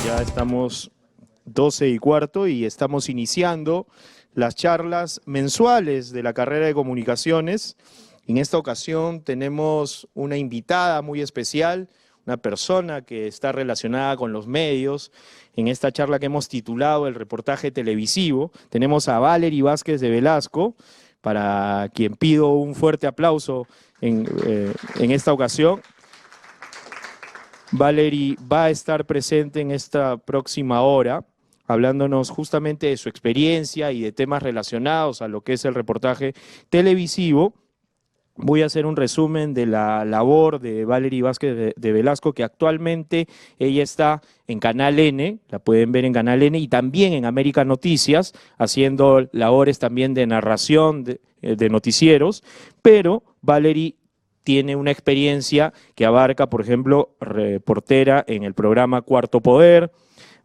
Ya estamos 12:15 y estamos iniciando las charlas mensuales de la carrera de comunicaciones. En esta ocasión tenemos una invitada muy especial, una persona que está relacionada con los medios. En esta charla que hemos titulado El reportaje televisivo, tenemos a Valery Vázquez de Velasco, para quien pido un fuerte aplauso en esta ocasión. Valery va a estar presente en esta próxima hora, hablándonos justamente de su experiencia y de temas relacionados a lo que es el reportaje televisivo. Voy a hacer un resumen de la labor de Valery Vázquez de Velasco, que actualmente ella está en Canal N, la pueden ver en Canal N, y también en América Noticias, haciendo labores también de narración de noticieros, pero Valery tiene una experiencia que abarca, por ejemplo, reportera en el programa Cuarto Poder,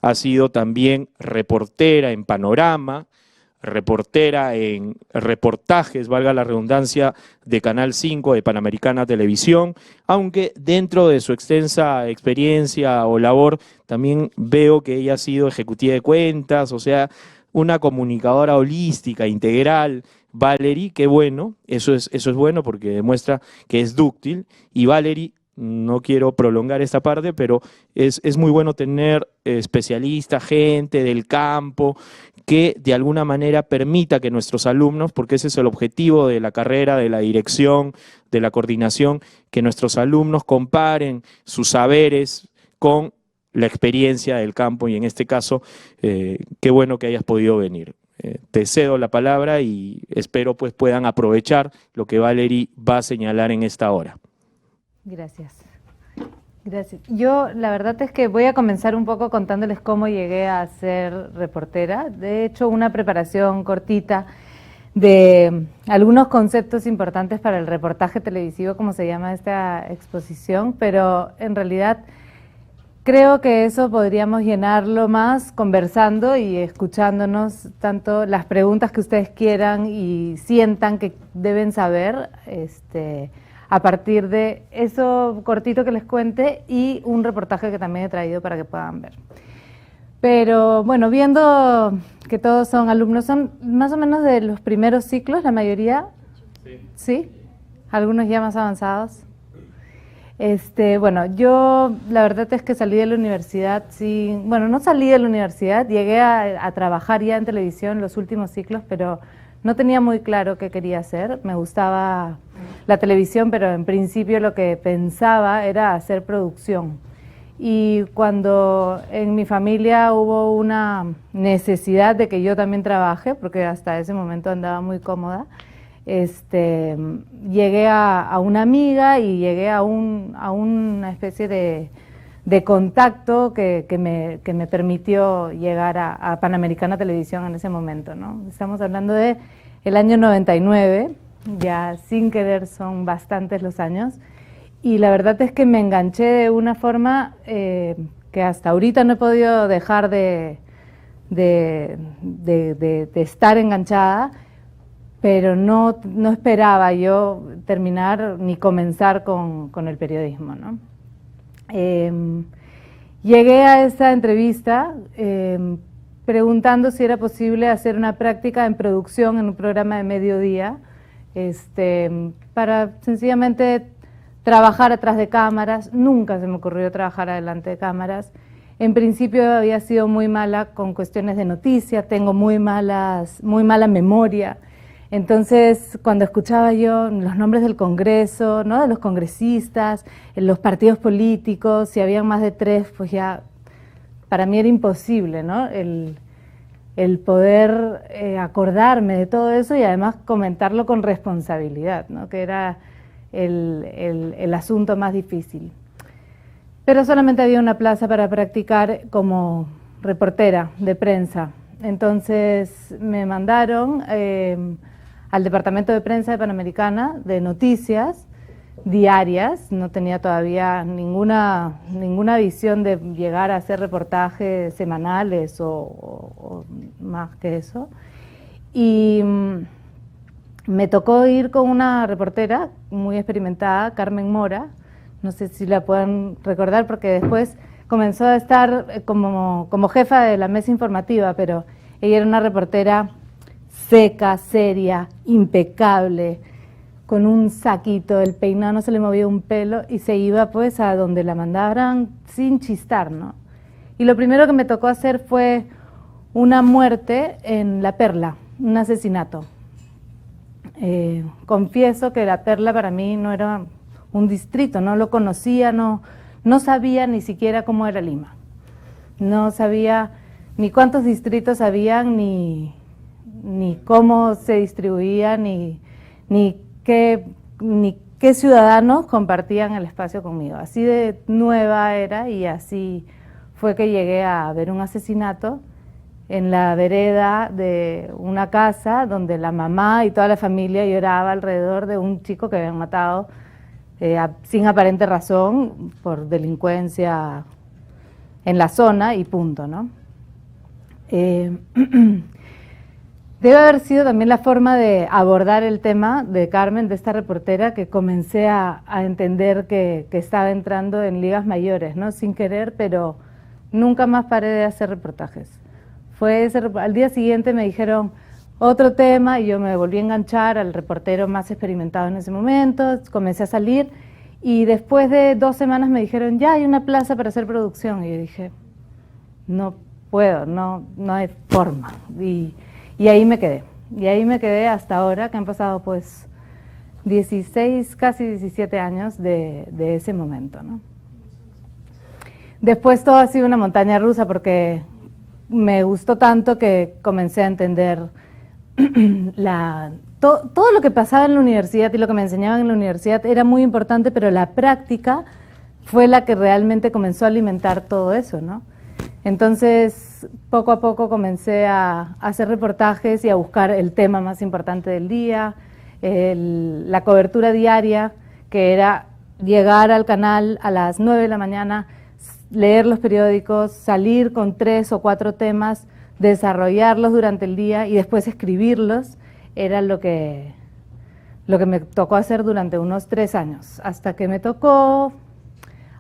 ha sido también reportera en Panorama, reportera en reportajes, valga la redundancia, de Canal 5 de Panamericana Televisión, aunque dentro de su extensa experiencia o labor también veo que ella ha sido ejecutiva de cuentas, o sea, una comunicadora holística, integral. Valery, qué bueno, eso es bueno porque demuestra que es dúctil, y Valery, no quiero prolongar esta parte, pero es muy bueno tener especialistas, gente del campo, que de alguna manera permita que nuestros alumnos, porque ese es el objetivo de la carrera, de la dirección, de la coordinación, que nuestros alumnos comparen sus saberes con la experiencia del campo, y en este caso, qué bueno que hayas podido venir. Te cedo la palabra y espero pues puedan aprovechar lo que Valery va a señalar en esta hora. Gracias. Gracias. Yo la verdad es que voy a comenzar un poco contándoles cómo llegué a ser reportera. De hecho, una preparación cortita de algunos conceptos importantes para el reportaje televisivo, como se llama esta exposición, pero en realidad creo que eso podríamos llenarlo más conversando y escuchándonos tanto las preguntas que ustedes quieran y sientan que deben saber, a partir de eso cortito que les cuente y un reportaje que también he traído para que puedan ver. Pero bueno, viendo que todos son alumnos, son más o menos de los primeros ciclos, la mayoría. ¿Sí? Algunos ya más avanzados. Bueno, yo la verdad es que salí de la universidad no salí de la universidad, llegué a trabajar ya en televisión los últimos ciclos, pero no tenía muy claro qué quería hacer. Me gustaba la televisión, pero en principio lo que pensaba era hacer producción. Y cuando en mi familia hubo una necesidad de que yo también trabaje, porque hasta ese momento andaba muy cómoda, llegué a una amiga y llegué a una especie de contacto que me permitió llegar a Panamericana Televisión en ese momento, ¿no? Estamos hablando de el año 99, ya sin querer son bastantes los años, y la verdad es que me enganché de una forma que hasta ahorita no he podido dejar de estar enganchada, pero no esperaba yo terminar ni comenzar con el periodismo, ¿no? Llegué a esta entrevista preguntando si era posible hacer una práctica en producción en un programa de mediodía, para sencillamente trabajar atrás de cámaras. Nunca se me ocurrió trabajar adelante de cámaras. En principio había sido muy mala con cuestiones de noticias, tengo muy mala memoria. Entonces, cuando escuchaba yo los nombres del Congreso, ¿no?, de los congresistas, los partidos políticos, si habían más de 3, pues ya para mí era imposible, ¿no?, el poder acordarme de todo eso y además comentarlo con responsabilidad, ¿no?, que era el asunto más difícil. Pero solamente había una plaza para practicar como reportera de prensa. Entonces me mandaron al departamento de prensa de Panamericana de noticias diarias. No tenía todavía ninguna visión de llegar a hacer reportajes semanales o más que eso. Y me tocó ir con una reportera muy experimentada, Carmen Mora. No sé si la pueden recordar porque después comenzó a estar como jefa de la mesa informativa, pero ella era una reportera seca, seria, impecable, con un saquito, el peinado no se le movía un pelo y se iba pues a donde la mandaran sin chistar, ¿no? Y lo primero que me tocó hacer fue una muerte en La Perla, un asesinato. Confieso que La Perla para mí no era un distrito, no lo conocía, no sabía ni siquiera cómo era Lima. No sabía ni cuántos distritos habían, ni cómo se distribuía, ni qué ciudadanos compartían el espacio conmigo. Así de nueva era y así fue que llegué a ver un asesinato en la vereda de una casa donde la mamá y toda la familia lloraba alrededor de un chico que habían matado sin aparente razón por delincuencia en la zona y punto, ¿no? Debe haber sido también la forma de abordar el tema de Carmen, de esta reportera, que comencé a entender que estaba entrando en ligas mayores, ¿no? Sin querer, pero nunca más paré de hacer reportajes. Al día siguiente me dijeron otro tema y yo me volví a enganchar al reportero más experimentado en ese momento, comencé a salir y después de 2 semanas me dijeron, ya hay una plaza para hacer producción. Y yo dije, no puedo, no hay forma. Y ahí me quedé hasta ahora, que han pasado pues 16, casi 17 años de ese momento, ¿no? Después todo ha sido una montaña rusa porque me gustó tanto que comencé a entender todo lo que pasaba en la universidad y lo que me enseñaban en la universidad era muy importante, pero la práctica fue la que realmente comenzó a alimentar todo eso, ¿no? Entonces, poco a poco comencé a hacer reportajes y a buscar el tema más importante del día, la cobertura diaria, que era llegar al canal a las 9 de la mañana, leer los periódicos, salir con 3 o 4 temas, desarrollarlos durante el día y después escribirlos, era lo que me tocó hacer durante unos 3 años, hasta que me tocó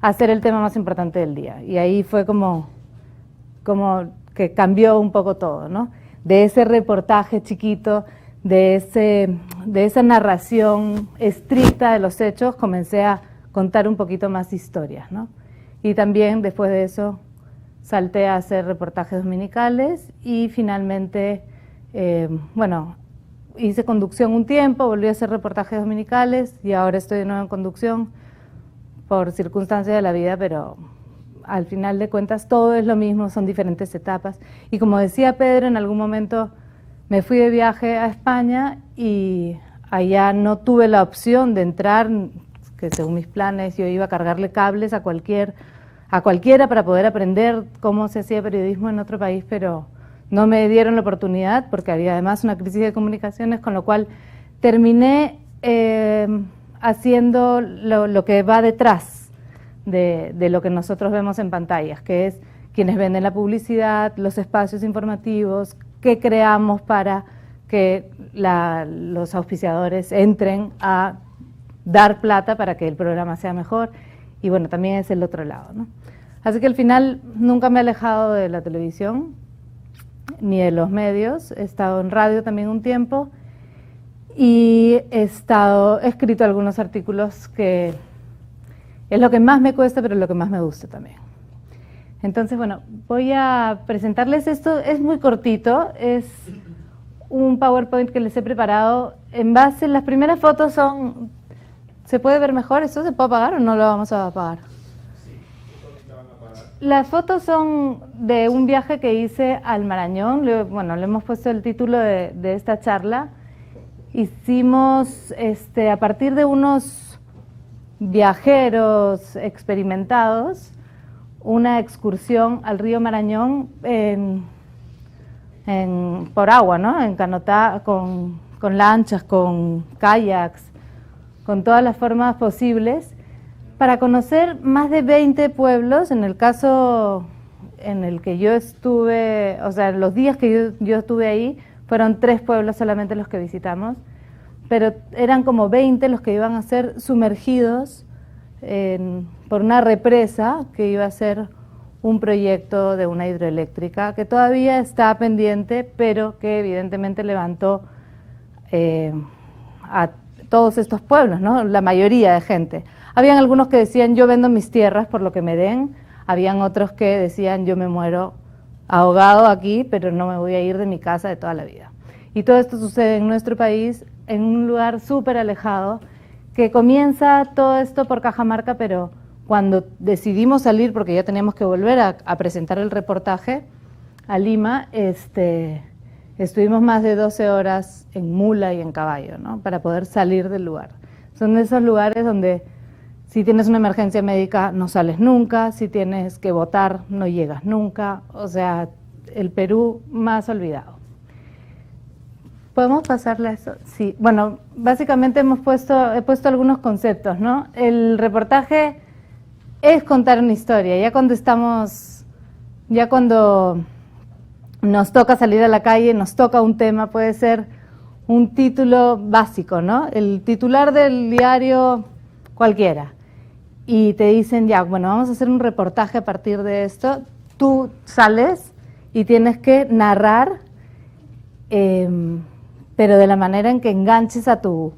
hacer el tema más importante del día. Y ahí fue como que cambió un poco todo, ¿no? De ese reportaje chiquito, de esa narración estricta de los hechos, comencé a contar un poquito más historias, ¿no? Y también después de eso salté a hacer reportajes dominicales y finalmente, hice conducción un tiempo, volví a hacer reportajes dominicales y ahora estoy de nuevo en conducción por circunstancias de la vida, pero al final de cuentas todo es lo mismo, son diferentes etapas. Y como decía Pedro, en algún momento me fui de viaje a España y allá no tuve la opción de entrar, que según mis planes yo iba a cargarle cables a cualquiera para poder aprender cómo se hacía periodismo en otro país, pero no me dieron la oportunidad porque había además una crisis de comunicaciones, con lo cual terminé haciendo lo que va detrás de lo que nosotros vemos en pantallas, que es quienes venden la publicidad, los espacios informativos, qué creamos para que los auspiciadores entren a dar plata para que el programa sea mejor, y bueno, también es el otro lado, ¿no? Así que al final nunca me he alejado de la televisión ni de los medios, he estado en radio también un tiempo y he escrito algunos artículos que es lo que más me cuesta, pero lo que más me gusta también. Entonces, bueno, voy a presentarles esto, es muy cortito, es un PowerPoint que les he preparado en base, las primeras fotos son, ¿se puede ver mejor? ¿Esto se puede apagar o no lo vamos a apagar? Las fotos son de un viaje que hice al Marañón, le hemos puesto el título de esta charla. Hicimos, a partir de unos viajeros experimentados, una excursión al río Marañón por agua, ¿no? En canotá, con lanchas, con kayaks, con todas las formas posibles, para conocer más de 20 pueblos. En el caso en el que yo estuve, o sea, los días que yo estuve ahí, fueron 3 pueblos solamente los que visitamos, pero eran como 20 los que iban a ser sumergidos por una represa que iba a ser un proyecto de una hidroeléctrica que todavía está pendiente, pero que evidentemente levantó a todos estos pueblos, ¿no? La mayoría de gente. Habían algunos que decían, yo vendo mis tierras por lo que me den, habían otros que decían, yo me muero ahogado aquí, pero no me voy a ir de mi casa de toda la vida. Y todo esto sucede en nuestro país, en un lugar súper alejado, que comienza todo esto por Cajamarca, pero cuando decidimos salir, porque ya teníamos que volver a presentar el reportaje a Lima, estuvimos más de 12 horas en mula y en caballo, ¿no? Para poder salir del lugar. Son de esos lugares donde si tienes una emergencia médica no sales nunca, si tienes que votar no llegas nunca, o sea, el Perú más olvidado. ¿Podemos pasarle a eso? Sí, bueno, básicamente he puesto algunos conceptos, ¿no? El reportaje es contar una historia, ya cuando nos toca salir a la calle, nos toca un tema, puede ser un título básico, ¿no? El titular del diario cualquiera. Y te dicen, ya, bueno, vamos a hacer un reportaje a partir de esto. Tú sales y tienes que narrar, pero de la manera en que enganches a tu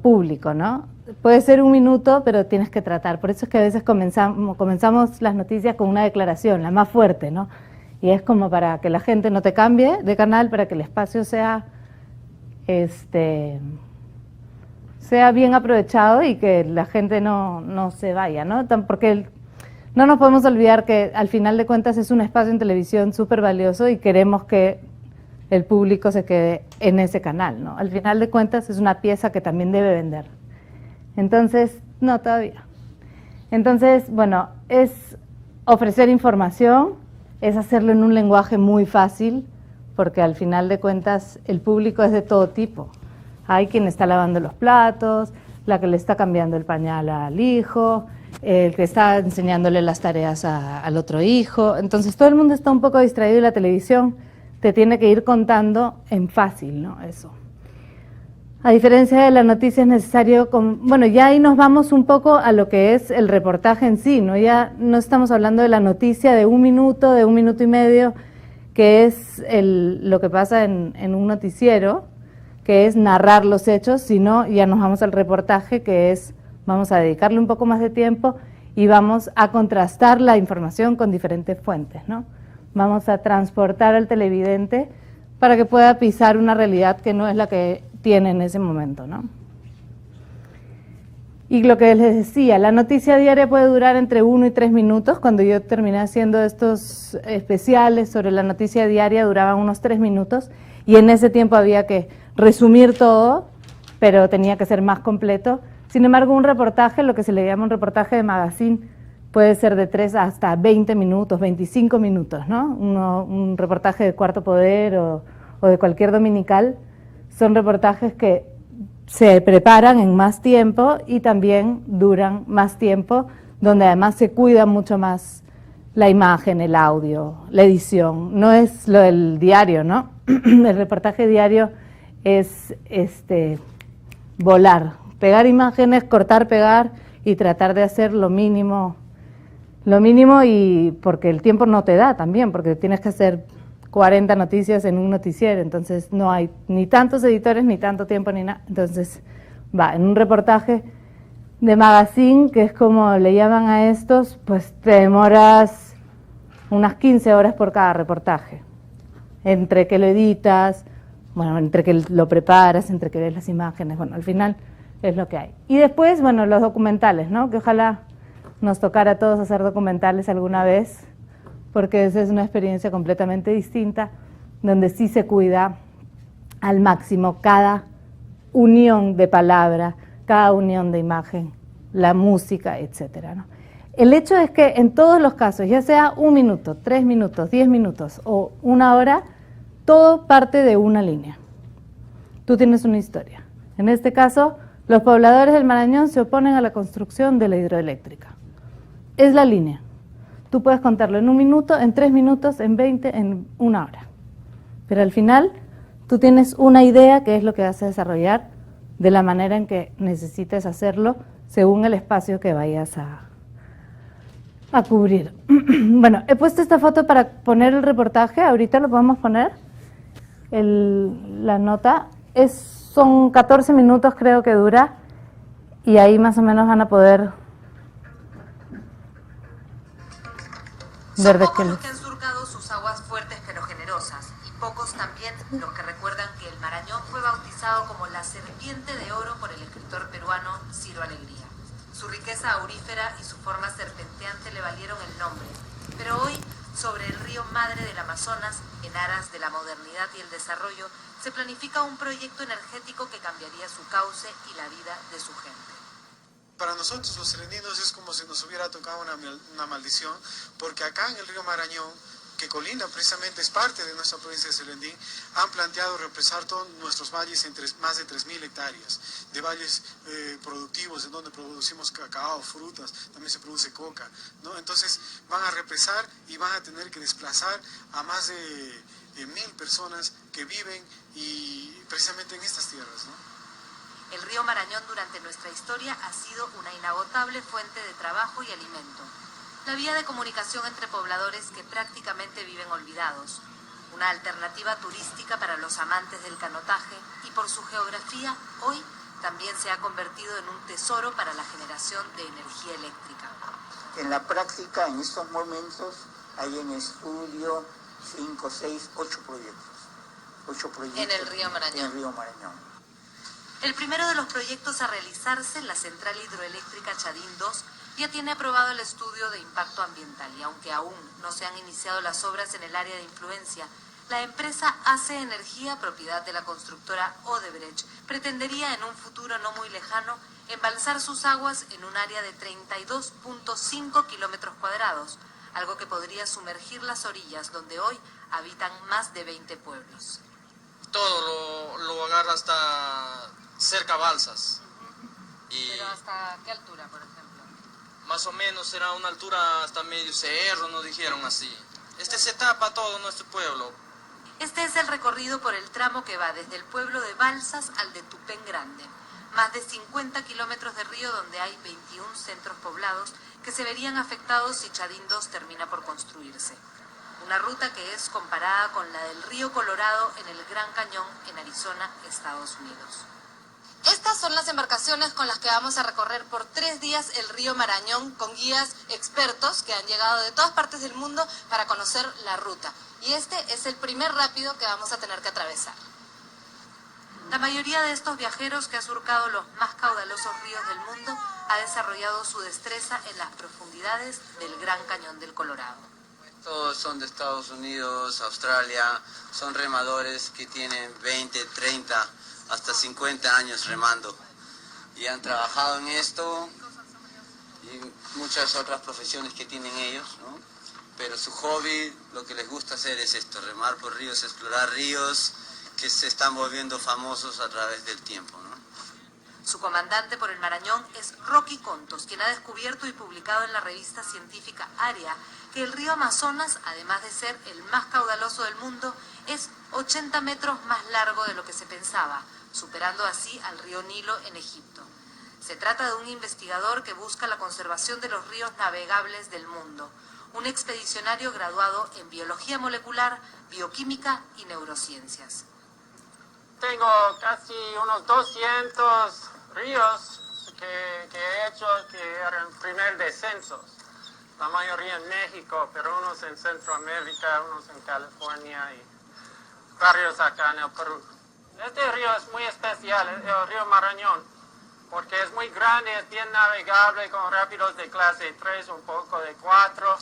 público, ¿no? Puede ser un minuto, pero tienes que tratar. Por eso es que a veces comenzamos las noticias con una declaración, la más fuerte, ¿no? Y es como para que la gente no te cambie de canal, para que el espacio sea bien aprovechado y que la gente no se vaya, ¿no? Porque no nos podemos olvidar que al final de cuentas es un espacio en televisión súper valioso y queremos que el público se quede en ese canal, ¿no? Al final de cuentas es una pieza que también debe vender. Entonces, no todavía. Entonces, bueno, es ofrecer información, es hacerlo en un lenguaje muy fácil, porque al final de cuentas el público es de todo tipo. Hay quien está lavando los platos, la que le está cambiando el pañal al hijo, el que está enseñándole las tareas al otro hijo. Entonces todo el mundo está un poco distraído y la televisión te tiene que ir contando en fácil, ¿no? Eso. A diferencia de la noticia es necesario, bueno, ya ahí nos vamos un poco a lo que es el reportaje en sí, ¿no? Ya no estamos hablando de la noticia de un minuto y medio, que es lo que pasa en un noticiero, que es narrar los hechos, sino ya nos vamos al reportaje, que es, vamos a dedicarle un poco más de tiempo y vamos a contrastar la información con diferentes fuentes, ¿no? Vamos a transportar al televidente para que pueda pisar una realidad que no es la que tiene en ese momento, ¿no? Y lo que les decía, la noticia diaria puede durar entre 1 y 3 minutos. Cuando yo terminé haciendo estos especiales sobre la noticia diaria, duraban unos 3 minutos, y en ese tiempo había que resumir todo, pero tenía que ser más completo. Sin embargo, un reportaje, lo que se le llama un reportaje de magazine, puede ser de 3 hasta 20 minutos, 25 minutos, ¿no? Un reportaje de Cuarto Poder o de cualquier dominical, son reportajes que se preparan en más tiempo y también duran más tiempo, donde además se cuida mucho más la imagen, el audio, la edición. No es lo del diario, ¿no? El reportaje diario es volar, pegar imágenes, cortar, pegar y tratar de hacer lo mínimo, y porque el tiempo no te da también, porque tienes que hacer 40 noticias en un noticiero, entonces no hay ni tantos editores, ni tanto tiempo, ni nada. Entonces, en un reportaje de magazine, que es como le llaman a estos, pues te demoras unas 15 horas por cada reportaje. Entre que lo editas, bueno, entre que lo preparas, entre que ves las imágenes, bueno, al final es lo que hay. Y después, bueno, los documentales, ¿no? Que ojalá nos tocara a todos hacer documentales alguna vez, porque esa es una experiencia completamente distinta, donde sí se cuida al máximo cada unión de palabra, cada unión de imagen, la música, etcétera, ¿no? El hecho es que en todos los casos, ya sea 1 minuto, 3 minutos, 10 minutos o 1 hora, todo parte de una línea. Tú tienes una historia. En este caso, los pobladores del Marañón se oponen a la construcción de la hidroeléctrica. Es la línea. Tú puedes contarlo en 1 minuto, en 3 minutos, en 20, en 1 hora. Pero al final, tú tienes una idea que es lo que vas a desarrollar de la manera en que necesites hacerlo según el espacio que vayas a cubrir. Bueno, he puesto esta foto para poner el reportaje, ahorita lo podemos poner, la nota. Son 14 minutos creo que dura, y ahí más o menos van a poder ver de qué los que han surcado sus aguas fuertes pero generosas, y pocos también los que recuerdan que el Marañón fue bautizado como la serpiente de oro por el escritor peruano Ciro Alegría. Su riqueza aurífera y su forma serpenteante le valieron el nombre, pero hoy, sobre el río madre del Amazonas, en aras de la modernidad y el desarrollo, se planifica un proyecto energético que cambiaría su cauce y la vida de su gente. Para nosotros los serendinos es como si nos hubiera tocado una maldición, porque acá en el río Marañón, que colinda precisamente es parte de nuestra provincia de Serendín, han planteado represar todos nuestros valles en más de 3.000 hectáreas, de valles productivos en donde producimos cacao, frutas, también se produce coca, ¿no? Entonces van a represar y van a tener que desplazar a más de 1.000 personas que viven y precisamente en estas tierras, ¿no? El río Marañón durante nuestra historia ha sido una inagotable fuente de trabajo y alimento. La vía de comunicación entre pobladores que prácticamente viven olvidados. Una alternativa turística para los amantes del canotaje y por su geografía, hoy también se ha convertido en un tesoro para la generación de energía eléctrica. En la práctica, en estos momentos, hay en estudio 5, 6, 8 proyectos. 8 proyectos en el río Marañón. En el río Marañón. El primero de los proyectos a realizarse, la central hidroeléctrica Chadín 2, ya tiene aprobado el estudio de impacto ambiental y aunque aún no se han iniciado las obras en el área de influencia, la empresa Hace Energía, propiedad de la constructora Odebrecht, pretendería en un futuro no muy lejano embalsar sus aguas en un área de 32.5 kilómetros cuadrados, algo que podría sumergir las orillas donde hoy habitan más de 20 pueblos. Todo lo agarra hasta cerca a Balsas. ¿Pero hasta qué altura, por ejemplo? Más o menos será una altura hasta medio cerro, nos dijeron así. Se tapa todo nuestro pueblo. Este es el recorrido por el tramo que va desde el pueblo de Balsas al de Tupén Grande. Más de 50 kilómetros de río donde hay 21 centros poblados que se verían afectados si Chadín 2 termina por construirse. Una ruta que es comparada con la del río Colorado en el Gran Cañón en Arizona, Estados Unidos. Estas son las embarcaciones con las que vamos a recorrer por 3 días el río Marañón con guías expertos que han llegado de todas partes del mundo para conocer la ruta. Y este es el primer rápido que vamos a tener que atravesar. La mayoría de estos viajeros que ha surcado los más caudalosos ríos del mundo ha desarrollado su destreza en las profundidades del Gran Cañón del Colorado. Todos son de Estados Unidos, Australia, son remadores que tienen 20, 30, hasta 50 años remando. Y han trabajado en esto y muchas otras profesiones que tienen ellos, ¿no? Pero su hobby, lo que les gusta hacer es esto, remar por ríos, explorar ríos que se están volviendo famosos a través del tiempo, ¿no? Su comandante por el Marañón es Rocky Contos, quien ha descubierto y publicado en la revista científica Área que el río Amazonas, además de ser el más caudaloso del mundo, es 80 metros más largo de lo que se pensaba, superando así al río Nilo en Egipto. Se trata de un investigador que busca la conservación de los ríos navegables del mundo, un expedicionario graduado en biología molecular, bioquímica y neurociencias. Tengo casi unos 200 ríos que he hecho que eran primer descensos. La mayoría en México, pero unos en Centroamérica, unos en California y varios acá en el Perú. Este río es muy especial, el río Marañón, porque es muy grande, es bien navegable con rápidos de clase 3, un poco de 4.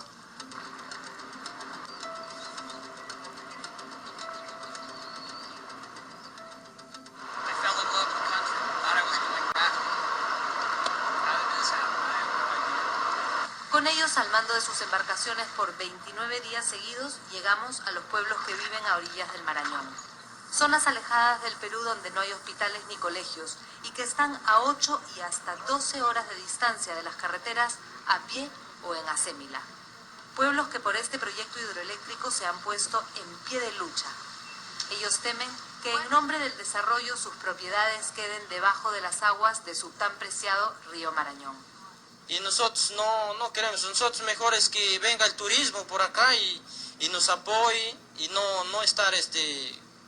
Con ellos, al mando de sus embarcaciones por 29 días seguidos, llegamos a los pueblos que viven a orillas del Marañón. Zonas alejadas del Perú donde no hay hospitales ni colegios y que están a 8 y hasta 12 horas de distancia de las carreteras a pie o en acémila. Pueblos que por este proyecto hidroeléctrico se han puesto en pie de lucha. Ellos temen que en nombre del desarrollo sus propiedades queden debajo de las aguas de su tan preciado río Marañón. Y nosotros no queremos, nosotros mejor es que venga el turismo por acá y nos apoye y no estar,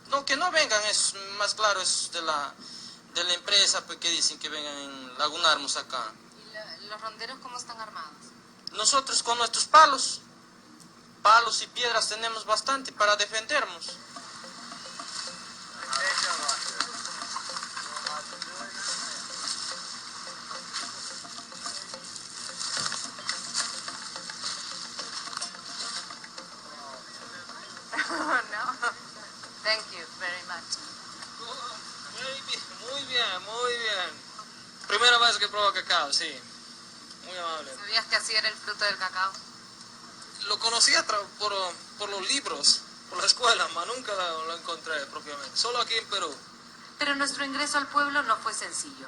no, que no vengan, es más claro, es de la empresa pues, que dicen que vengan en Laguna Hermosa acá. ¿Y los ronderos cómo están armados? Nosotros con nuestros palos y piedras tenemos bastante para defendernos. No. Thank you very much. Muy bien. Primera vez que pruebo cacao, sí. Muy amable. ¿Sabías que así era el fruto del cacao? Lo conocía por los libros, por la escuela, pero nunca lo encontré propiamente. Solo aquí en Perú. Pero nuestro ingreso al pueblo no fue sencillo.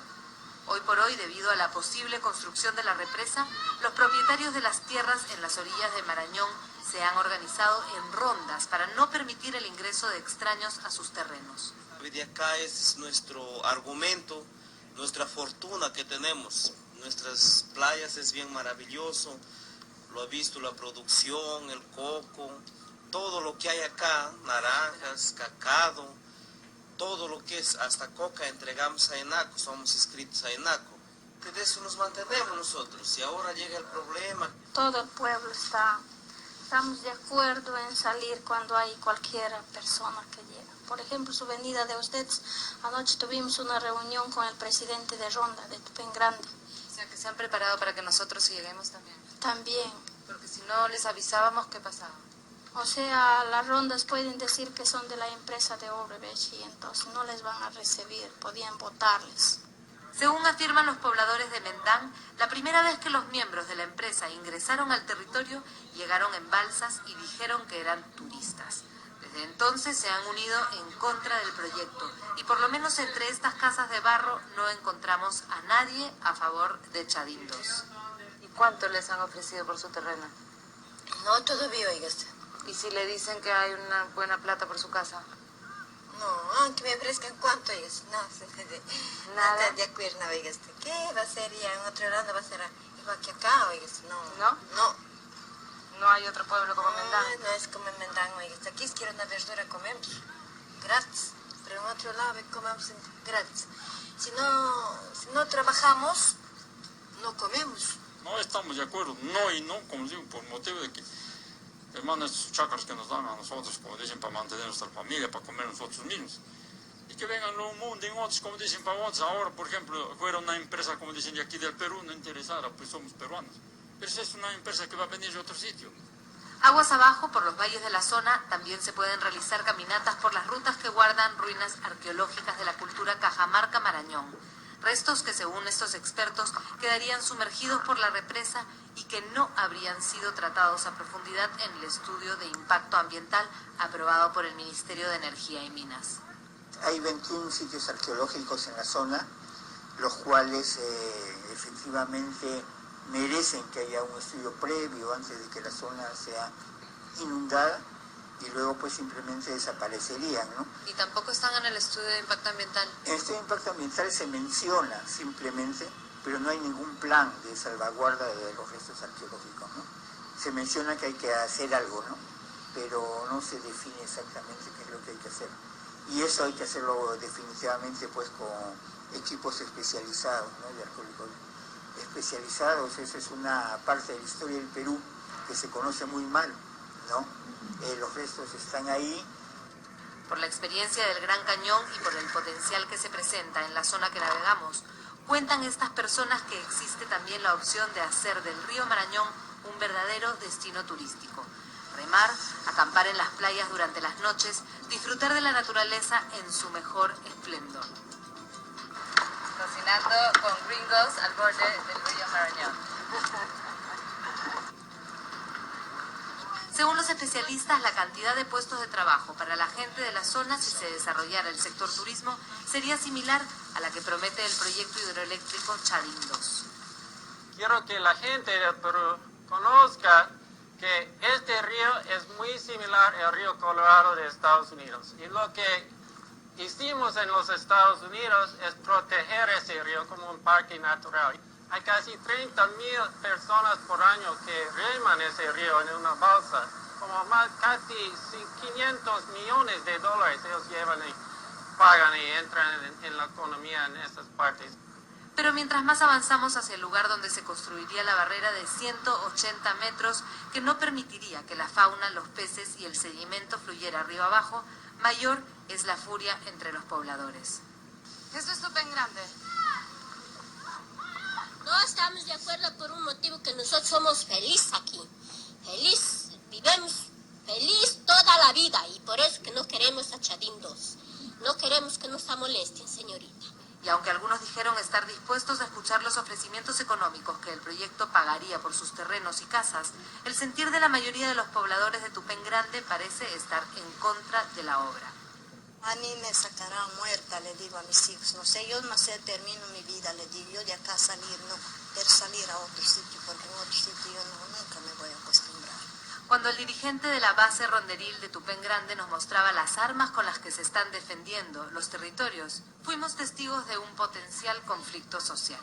Hoy por hoy, debido a la posible construcción de la represa, los propietarios de las tierras en las orillas de Marañón se han organizado en rondas para no permitir el ingreso de extraños a sus terrenos. De acá es nuestro argumento, nuestra fortuna que tenemos. Nuestras playas es bien maravilloso, lo ha visto la producción, el coco, todo lo que hay acá, naranjas, cacao, todo lo que es, hasta coca entregamos a ENACO, somos inscritos a ENACO. De eso nos mantenemos nosotros y ahora llega el problema. Todo el pueblo estamos de acuerdo en salir cuando hay cualquier persona que llega. Por ejemplo, su venida de ustedes, anoche tuvimos una reunión con el presidente de Ronda, de Tupén Grande. O sea, que se han preparado para que nosotros lleguemos también. También. Porque si no les avisábamos, ¿qué pasaba? O sea, las rondas pueden decir que son de la empresa de Odebrecht y entonces no les van a recibir, podían votarles. Según afirman los pobladores de Mendán, la primera vez que los miembros de la empresa ingresaron al territorio, llegaron en balsas y dijeron que eran turistas. Desde entonces se han unido en contra del proyecto y por lo menos entre estas casas de barro no encontramos a nadie a favor de Chadín II. ¿Y cuánto les han ofrecido por su terreno? No, todavía, oiga usted. ¿Y si le dicen que hay una buena plata por su casa? No, aunque me ofrezcan cuánto, oiga usted. No, nada. No está de acuerdo, oiga usted. ¿Qué va a ser ya en otro lado? ¿Va a ser igual que acá, oiga usted? No. ¿No? No. ¿No hay otro pueblo como Mendán? No es como Mendán, oiga usted. Aquí si quiere una verdura comemos gratis, pero en otro lado comemos gratis. Si no trabajamos, no comemos. No estamos de acuerdo, no y no, como digo, por motivo de que, hermano, estos chacras que nos dan a nosotros, como dicen, para mantener nuestra familia, para comer nosotros mismos. Y que vengan un mundo en otros, como dicen, para otros. Ahora, por ejemplo, fuera una empresa, como dicen, de aquí del Perú, no interesara, pues somos peruanos. Pero si es una empresa que va a venir de otro sitio. Aguas abajo, por los valles de la zona, también se pueden realizar caminatas por las rutas que guardan ruinas arqueológicas de la cultura Cajamarca-Marañón. Restos que, según estos expertos, quedarían sumergidos por la represa y que no habrían sido tratados a profundidad en el estudio de impacto ambiental aprobado por el Ministerio de Energía y Minas. Hay 21 sitios arqueológicos en la zona, los cuales efectivamente merecen que haya un estudio previo antes de que la zona sea inundada y luego pues simplemente desaparecerían, ¿no? ¿Y tampoco están en el estudio de impacto ambiental? En el estudio de impacto ambiental se menciona simplemente, pero no hay ningún plan de salvaguarda de los restos arqueológicos, ¿no? Se menciona que hay que hacer algo, ¿no? Pero no se define exactamente qué es lo que hay que hacer. Y eso hay que hacerlo definitivamente pues con equipos especializados, ¿no? De arqueólogos especializados. Esa es una parte de la historia del Perú que se conoce muy mal, ¿no? Los restos están ahí. Por la experiencia del Gran Cañón y por el potencial que se presenta en la zona que navegamos, cuentan estas personas que existe también la opción de hacer del río Marañón un verdadero destino turístico. Remar, acampar en las playas durante las noches, disfrutar de la naturaleza en su mejor esplendor. Cocinando con gringos al borde del río Marañón. Según los especialistas, la cantidad de puestos de trabajo para la gente de la zona, si se desarrollara el sector turismo, sería similar a la que promete el proyecto hidroeléctrico Chadín II. Quiero que la gente del Perú conozca que este río es muy similar al río Colorado de Estados Unidos. Y lo que hicimos en los Estados Unidos es proteger ese río como un parque natural. Hay casi 30.000 personas por año que reman ese río en una balsa. Como casi 500 millones de dólares ellos llevan y pagan y entran en la economía en estas partes. Pero mientras más avanzamos hacia el lugar donde se construiría la barrera de 180 metros que no permitiría que la fauna, los peces y el sedimento fluyera río abajo, mayor es la furia entre los pobladores. Esto es Tupen Grande. No estamos de acuerdo por un motivo que nosotros somos felices aquí. Feliz, vivimos feliz toda la vida y por eso que no queremos a Chadín 2. No queremos que nos molesten, señorita. Y aunque algunos dijeron estar dispuestos a escuchar los ofrecimientos económicos que el proyecto pagaría por sus terrenos y casas, el sentir de la mayoría de los pobladores de Tupen Grande parece estar en contra de la obra. A mí me sacarán muerta, le digo a mis hijos. No sé, yo no sé, termino mi vida, le digo. Yo de acá salir, no. Quiero salir a otro sitio, porque en otro sitio yo nunca me voy a acostumbrar. Cuando el dirigente de la base ronderil de Tupen Grande nos mostraba las armas con las que se están defendiendo los territorios, fuimos testigos de un potencial conflicto social.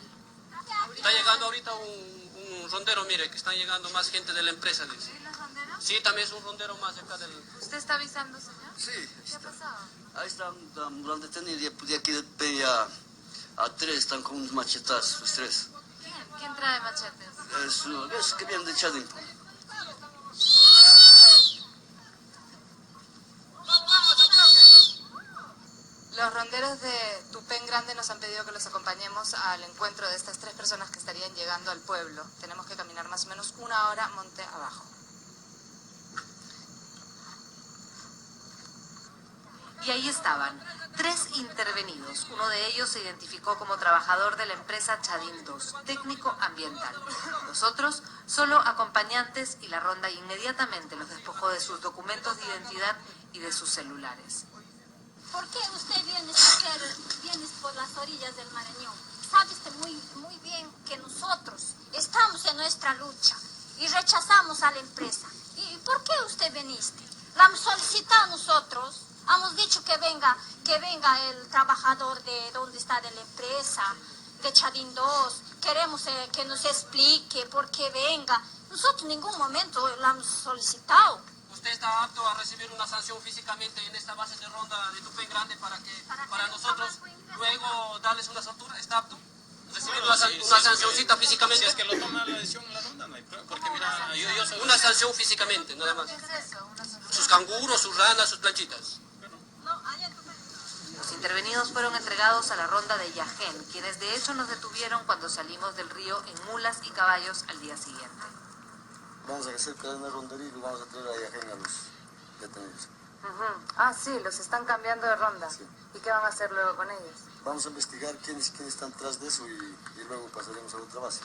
Está llegando ahorita un rondero, mire, que están llegando más gente de la empresa, dice. ¿Sí, los ronderos? Sí, también es un rondero más acá del... ¿Usted está avisando, señor? Sí. ¿Qué ha pasado? Ahí están durante tenido de aquí a tres, están con unos machetazos, los tres. ¿Quién trae machetes? Es que vienen de Chadín. Los ronderos de Tupen Grande nos han pedido que los acompañemos al encuentro de estas 3 personas que estarían llegando al pueblo. Tenemos que caminar más o menos 1 hora monte abajo. Y ahí estaban, 3 intervenidos. Uno de ellos se identificó como trabajador de la empresa Chadín 2, técnico ambiental. Los otros, solo acompañantes, y la ronda inmediatamente los despojó de sus documentos de identidad y de sus celulares. ¿Por qué usted vienes por las orillas del Marañón? Sabe usted muy bien que nosotros estamos en nuestra lucha y rechazamos a la empresa. ¿Y por qué usted viniste? La hemos solicitado nosotros. Hemos dicho que venga el trabajador de donde está de la empresa, de Chadín 2. Queremos que nos explique por qué venga. Nosotros en ningún momento la hemos solicitado. ¿Usted está apto a recibir una sanción físicamente en esta base de ronda de Tupen Grande para nosotros luego darles una soltura? ¿Está apto? ¿Recibir una sancioncita físicamente? Si es que lo toma la decisión en la ronda, no hay problema. Porque mira, yo soy... Una sanción físicamente, nada más. ¿Qué es eso? Sus canguros, sus ranas, sus planchitas. Los intervenidos fueron entregados a la ronda de Yajén, quienes de hecho nos detuvieron cuando salimos del río en mulas y caballos al día siguiente. Vamos a hacer cadena ronderil y vamos a traer a Yajén a los detenidos. Ah, sí, los están cambiando de ronda. Sí. ¿Y qué van a hacer luego con ellos? Vamos a investigar quiénes están tras de eso y luego pasaremos a otra base.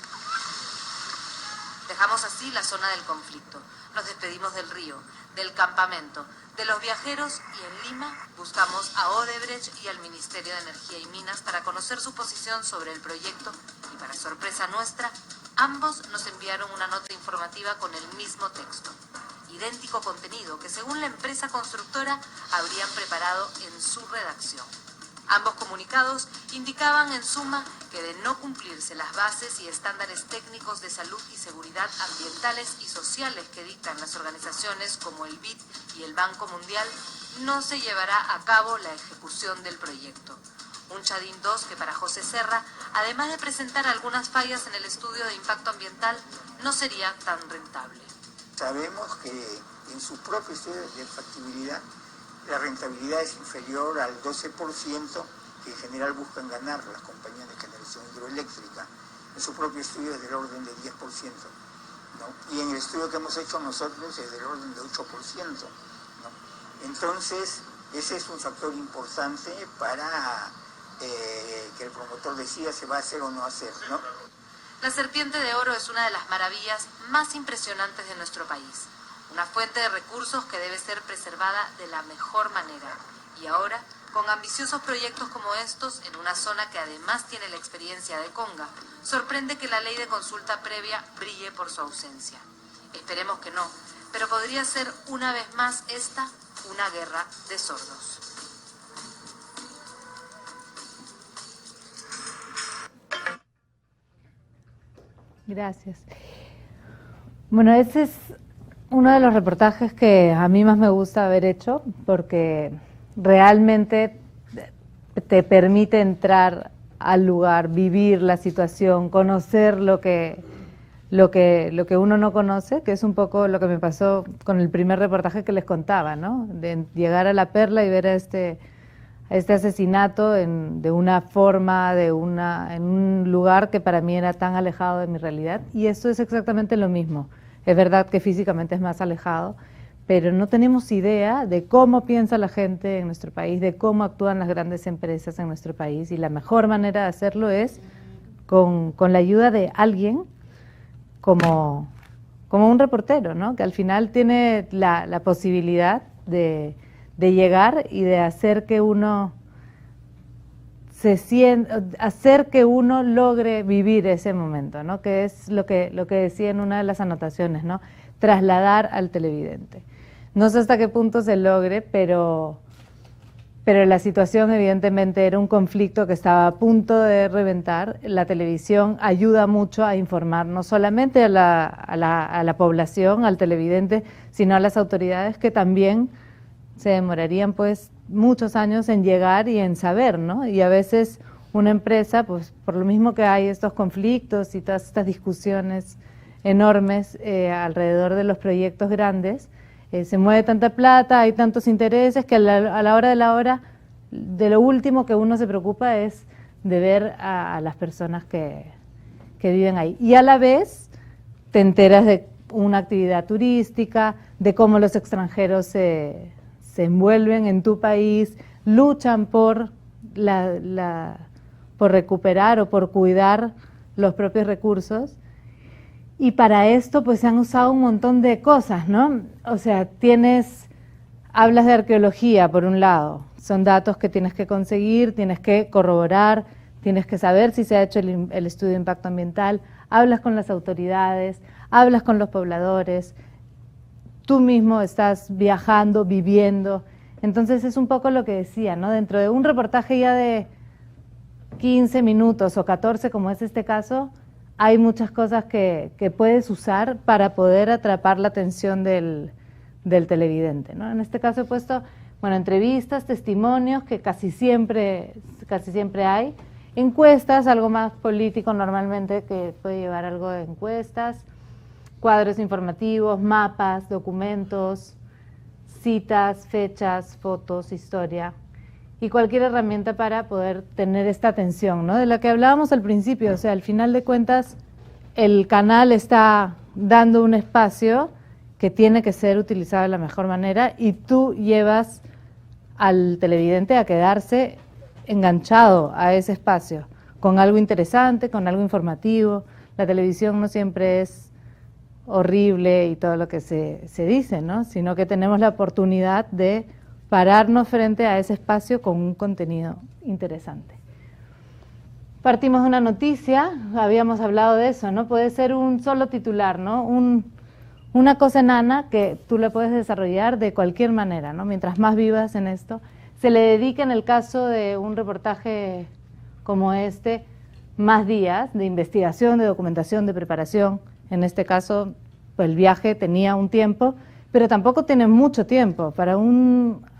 Dejamos así la zona del conflicto. Nos despedimos del río, del campamento, de los viajeros y en Lima buscamos a Odebrecht y al Ministerio de Energía y Minas para conocer su posición sobre el proyecto y para sorpresa nuestra, ambos nos enviaron una nota informativa con el mismo texto. Idéntico contenido que según la empresa constructora habrían preparado en su redacción. Ambos comunicados indicaban en suma que de no cumplirse las bases y estándares técnicos de salud y seguridad ambientales y sociales que dictan las organizaciones como el BID y el Banco Mundial, no se llevará a cabo la ejecución del proyecto. Un Chadín 2 que para José Serra, además de presentar algunas fallas en el estudio de impacto ambiental, no sería tan rentable. Sabemos que en su propio estudio de factibilidad la rentabilidad es inferior al 12% que en general buscan ganar las compañías de generación hidroeléctrica. En su propio estudio es del orden de 10%, ¿no? Y en el estudio que hemos hecho nosotros es del orden de 8%, ¿no? Entonces, ese es un factor importante para que el promotor decida si va a hacer o no hacer, ¿no? La Serpiente de Oro es una de las maravillas más impresionantes de nuestro país. Una fuente de recursos que debe ser preservada de la mejor manera. Y ahora, con ambiciosos proyectos como estos, en una zona que además tiene la experiencia de Conga, sorprende que la ley de consulta previa brille por su ausencia. Esperemos que no, pero podría ser una vez más esta una guerra de sordos. Gracias. Bueno, ese es uno de los reportajes que a mí más me gusta haber hecho, porque realmente te permite entrar al lugar, vivir la situación, conocer lo que uno no conoce, que es un poco lo que me pasó con el primer reportaje que les contaba, ¿no? De llegar a La Perla y ver a este asesinato de una forma, en un lugar que para mí era tan alejado de mi realidad. Y esto es exactamente lo mismo. Es verdad que físicamente es más alejado, pero no tenemos idea de cómo piensa la gente en nuestro país, de cómo actúan las grandes empresas en nuestro país. Y la mejor manera de hacerlo es con la ayuda de alguien como un reportero, ¿no? Que al final tiene la posibilidad de llegar y de hacer que uno hacer que uno logre vivir ese momento, ¿no? Que es lo que decía en una de las anotaciones, ¿no? Trasladar al televidente. No sé hasta qué punto se logre, pero la situación evidentemente era un conflicto que estaba a punto de reventar. La televisión ayuda mucho a informar no solamente a la población, al televidente, sino a las autoridades, que también se demorarían pues muchos años en llegar y en saber, ¿no? Y a veces una empresa, pues por lo mismo que hay estos conflictos y todas estas discusiones enormes alrededor de los proyectos grandes, se mueve tanta plata, hay tantos intereses, que a la hora de lo último que uno se preocupa es de ver a las personas que viven ahí. Y a la vez te enteras de una actividad turística, de cómo los extranjeros se envuelven en tu país, luchan por recuperar o por cuidar los propios recursos. Y para esto pues se han usado un montón de cosas, ¿no? O sea, hablas de arqueología por un lado, son datos que tienes que conseguir, tienes que corroborar, tienes que saber si se ha hecho el estudio de impacto ambiental, hablas con las autoridades, hablas con los pobladores, tú mismo estás viajando, viviendo. Entonces es un poco lo que decía, ¿no? Dentro de un reportaje ya de 15 minutos o 14, como es este caso, hay muchas cosas que puedes usar para poder atrapar la atención del televidente, ¿no? En este caso he puesto, bueno, entrevistas, testimonios, que casi siempre hay, encuestas, algo más político normalmente, que puede llevar algo de encuestas, cuadros informativos, mapas, documentos, citas, fechas, fotos, historia, y cualquier herramienta para poder tener esta atención, ¿no? De la que hablábamos al principio. O sea, al final de cuentas, el canal está dando un espacio que tiene que ser utilizado de la mejor manera, y tú llevas al televidente a quedarse enganchado a ese espacio, con algo interesante, con algo informativo. La televisión no siempre es horrible y todo lo que se dice, ¿no? Sino que tenemos la oportunidad de pararnos frente a ese espacio con un contenido interesante. Partimos de una noticia, habíamos hablado de eso, ¿no? Puede ser un solo titular, ¿no? Una cosa enana que tú la puedes desarrollar de cualquier manera, ¿no? Mientras más vivas en esto. Se le dedica, en el caso de un reportaje como este, más días de investigación, de documentación, de preparación. En este caso, pues el viaje tenía un tiempo, pero tampoco tiene mucho tiempo.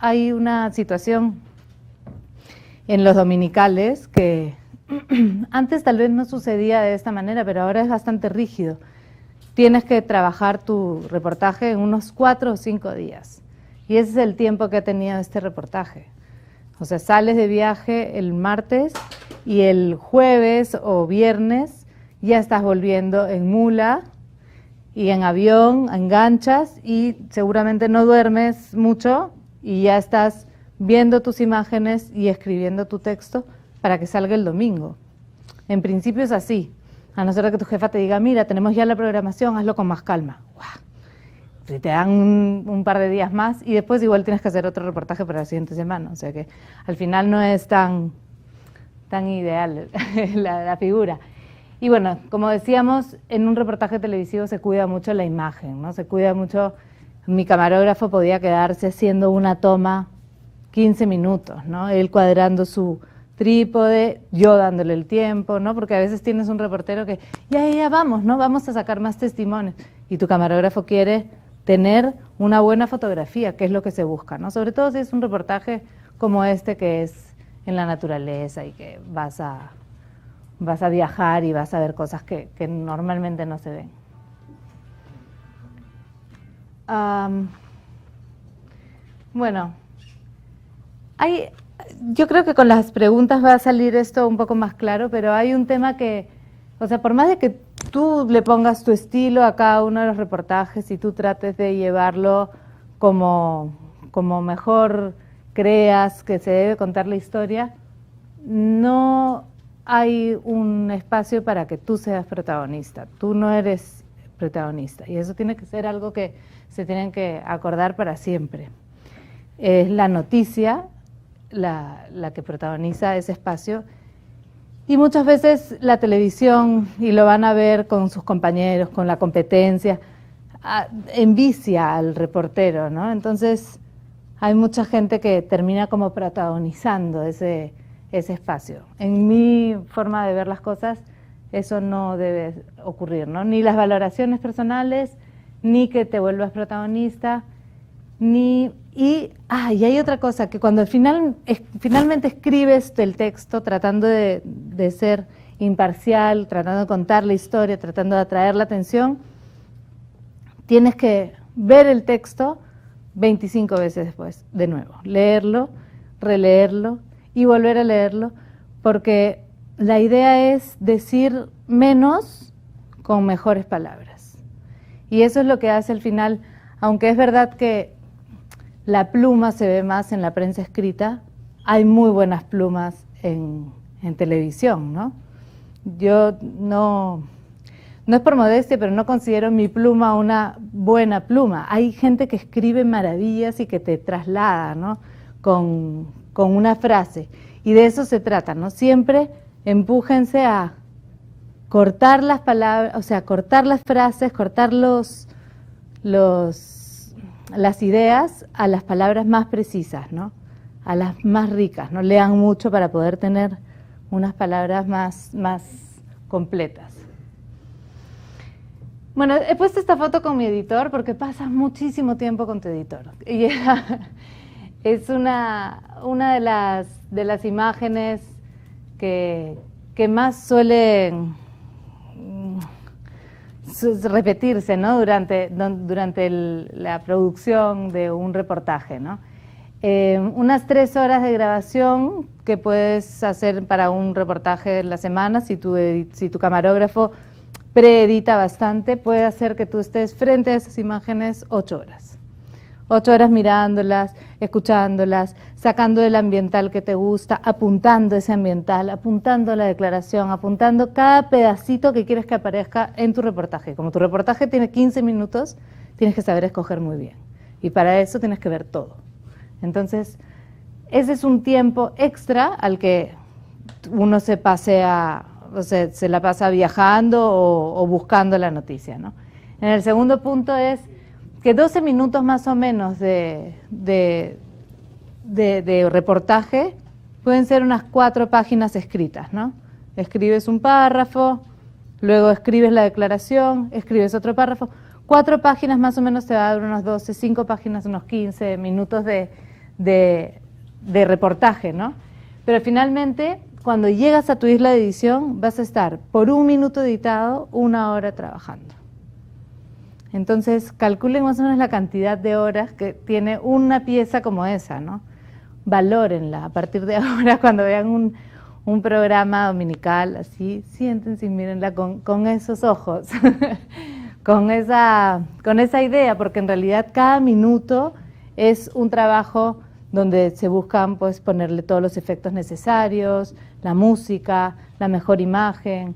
Hay una situación en los dominicales que antes tal vez no sucedía de esta manera, pero ahora es bastante rígido. Tienes que trabajar tu reportaje en unos 4 o 5 días. Y ese es el tiempo que ha tenido este reportaje. O sea, sales de viaje el martes y el jueves o viernes ya estás volviendo en mula y en avión, enganchas y seguramente no duermes mucho y ya estás viendo tus imágenes y escribiendo tu texto para que salga el domingo. En principio es así. A no ser que tu jefa te diga, mira, tenemos ya la programación, hazlo con más calma. Si te dan un par de días más y después igual tienes que hacer otro reportaje para la siguiente semana. O sea que al final no es tan ideal la figura. Y bueno, como decíamos, en un reportaje televisivo se cuida mucho la imagen, ¿no? Se cuida mucho. Mi camarógrafo podía quedarse haciendo una toma 15 minutos, ¿no? Él cuadrando su trípode, yo dándole el tiempo, ¿no? Porque a veces tienes un reportero que, ya vamos, ¿no? Vamos a sacar más testimonios. Y tu camarógrafo quiere tener una buena fotografía, que es lo que se busca, ¿no? Sobre todo si es un reportaje como este que es en la naturaleza y que vas a viajar y vas a ver cosas que normalmente no se ven. Bueno, yo creo que con las preguntas va a salir esto un poco más claro, pero hay un tema que, o sea, por más de que tú le pongas tu estilo a cada uno de los reportajes y tú trates de llevarlo como mejor creas que se debe contar la historia, no hay un espacio para que tú seas protagonista. Tú no eres protagonista y eso tiene que ser algo que se tienen que acordar para siempre. Es la noticia la que protagoniza ese espacio y muchas veces la televisión, y lo van a ver con sus compañeros, con la competencia, envicia al reportero, ¿no? Entonces hay mucha gente que termina como protagonizando ese espacio. En mi forma de ver las cosas, eso no debe ocurrir, ¿no? Ni las valoraciones personales, ni que te vuelvas protagonista, y hay otra cosa, que cuando finalmente escribes el texto tratando de ser imparcial, tratando de contar la historia, tratando de atraer la atención, tienes que ver el texto 25 veces después, de nuevo, leerlo, releerlo y volver a leerlo, porque la idea es decir menos con mejores palabras. Y eso es lo que hace al final, aunque es verdad que la pluma se ve más en la prensa escrita, hay muy buenas plumas en televisión, ¿no? Yo no es por modestia, pero no considero mi pluma una buena pluma. Hay gente que escribe maravillas y que te traslada, ¿no? Con una frase. Y de eso se trata, ¿no? Siempre empújense a cortar las palabras, o sea, cortar las frases, cortar las ideas a las palabras más precisas, ¿no? A las más ricas, ¿no? Lean mucho para poder tener unas palabras más completas. Bueno, he puesto esta foto con mi editor porque pasas muchísimo tiempo con tu editor. Y es una de las imágenes que más suelen repetirse, ¿no? durante la producción de un reportaje, ¿no? Unas 3 horas de grabación que puedes hacer para un reportaje de la semana, si tu camarógrafo preedita bastante, puede hacer que tú estés frente a esas imágenes 8 horas. 8 horas mirándolas, escuchándolas, sacando el ambiental que te gusta, apuntando ese ambiental, apuntando la declaración, apuntando cada pedacito que quieres que aparezca en tu reportaje. Como tu reportaje tiene 15 minutos, tienes que saber escoger muy bien. Y para eso tienes que ver todo. Entonces, ese es un tiempo extra al que uno se pasea, o sea, se la pasa viajando o buscando la noticia, ¿no? En el segundo punto es que 12 minutos más o menos de reportaje pueden ser unas 4 páginas escritas, ¿no? Escribes un párrafo, luego escribes la declaración, escribes otro párrafo. 4 páginas más o menos te va a dar unos 12, 5 páginas, unos 15 minutos de reportaje, ¿no? Pero finalmente, cuando llegas a tu isla de edición, vas a estar por 1 minuto editado, 1 hora trabajando. Entonces, calculen más o menos la cantidad de horas que tiene una pieza como esa, ¿no? Valórenla a partir de ahora cuando vean un programa dominical, así, siéntense y mírenla con esos ojos, con esa idea, porque en realidad cada minuto es un trabajo donde se buscan pues ponerle todos los efectos necesarios, la música, la mejor imagen,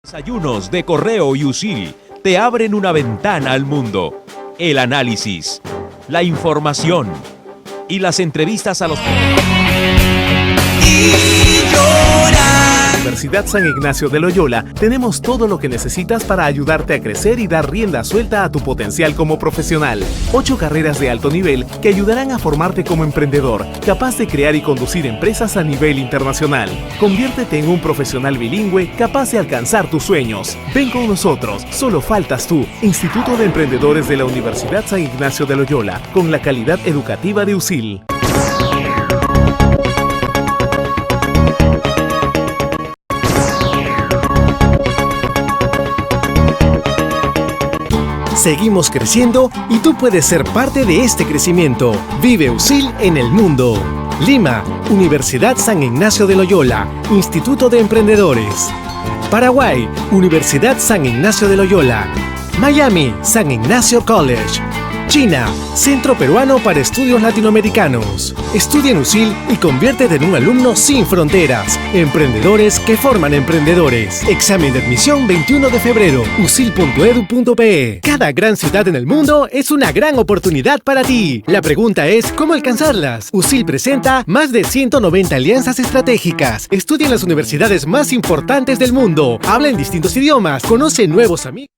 Desayunos de Correo y USIL te abren una ventana al mundo. El análisis, la información y las entrevistas a los... Universidad San Ignacio de Loyola, tenemos todo lo que necesitas para ayudarte a crecer y dar rienda suelta a tu potencial como profesional. 8 carreras de alto nivel que ayudarán a formarte como emprendedor, capaz de crear y conducir empresas a nivel internacional. Conviértete en un profesional bilingüe capaz de alcanzar tus sueños. Ven con nosotros, solo faltas tú. Instituto de Emprendedores de la Universidad San Ignacio de Loyola, con la calidad educativa de USIL. Seguimos creciendo y tú puedes ser parte de este crecimiento. Vive USIL en el mundo. Lima, Universidad San Ignacio de Loyola, Instituto de Emprendedores. Paraguay, Universidad San Ignacio de Loyola. Miami, San Ignacio College. China, Centro Peruano para Estudios Latinoamericanos. Estudia en USIL y conviértete en un alumno sin fronteras. Emprendedores que forman emprendedores. Examen de admisión 21 de febrero. usil.edu.pe. Cada gran ciudad en el mundo es una gran oportunidad para ti. La pregunta es, ¿cómo alcanzarlas? USIL presenta más de 190 alianzas estratégicas. Estudia en las universidades más importantes del mundo. Habla en distintos idiomas. Conoce nuevos amigos.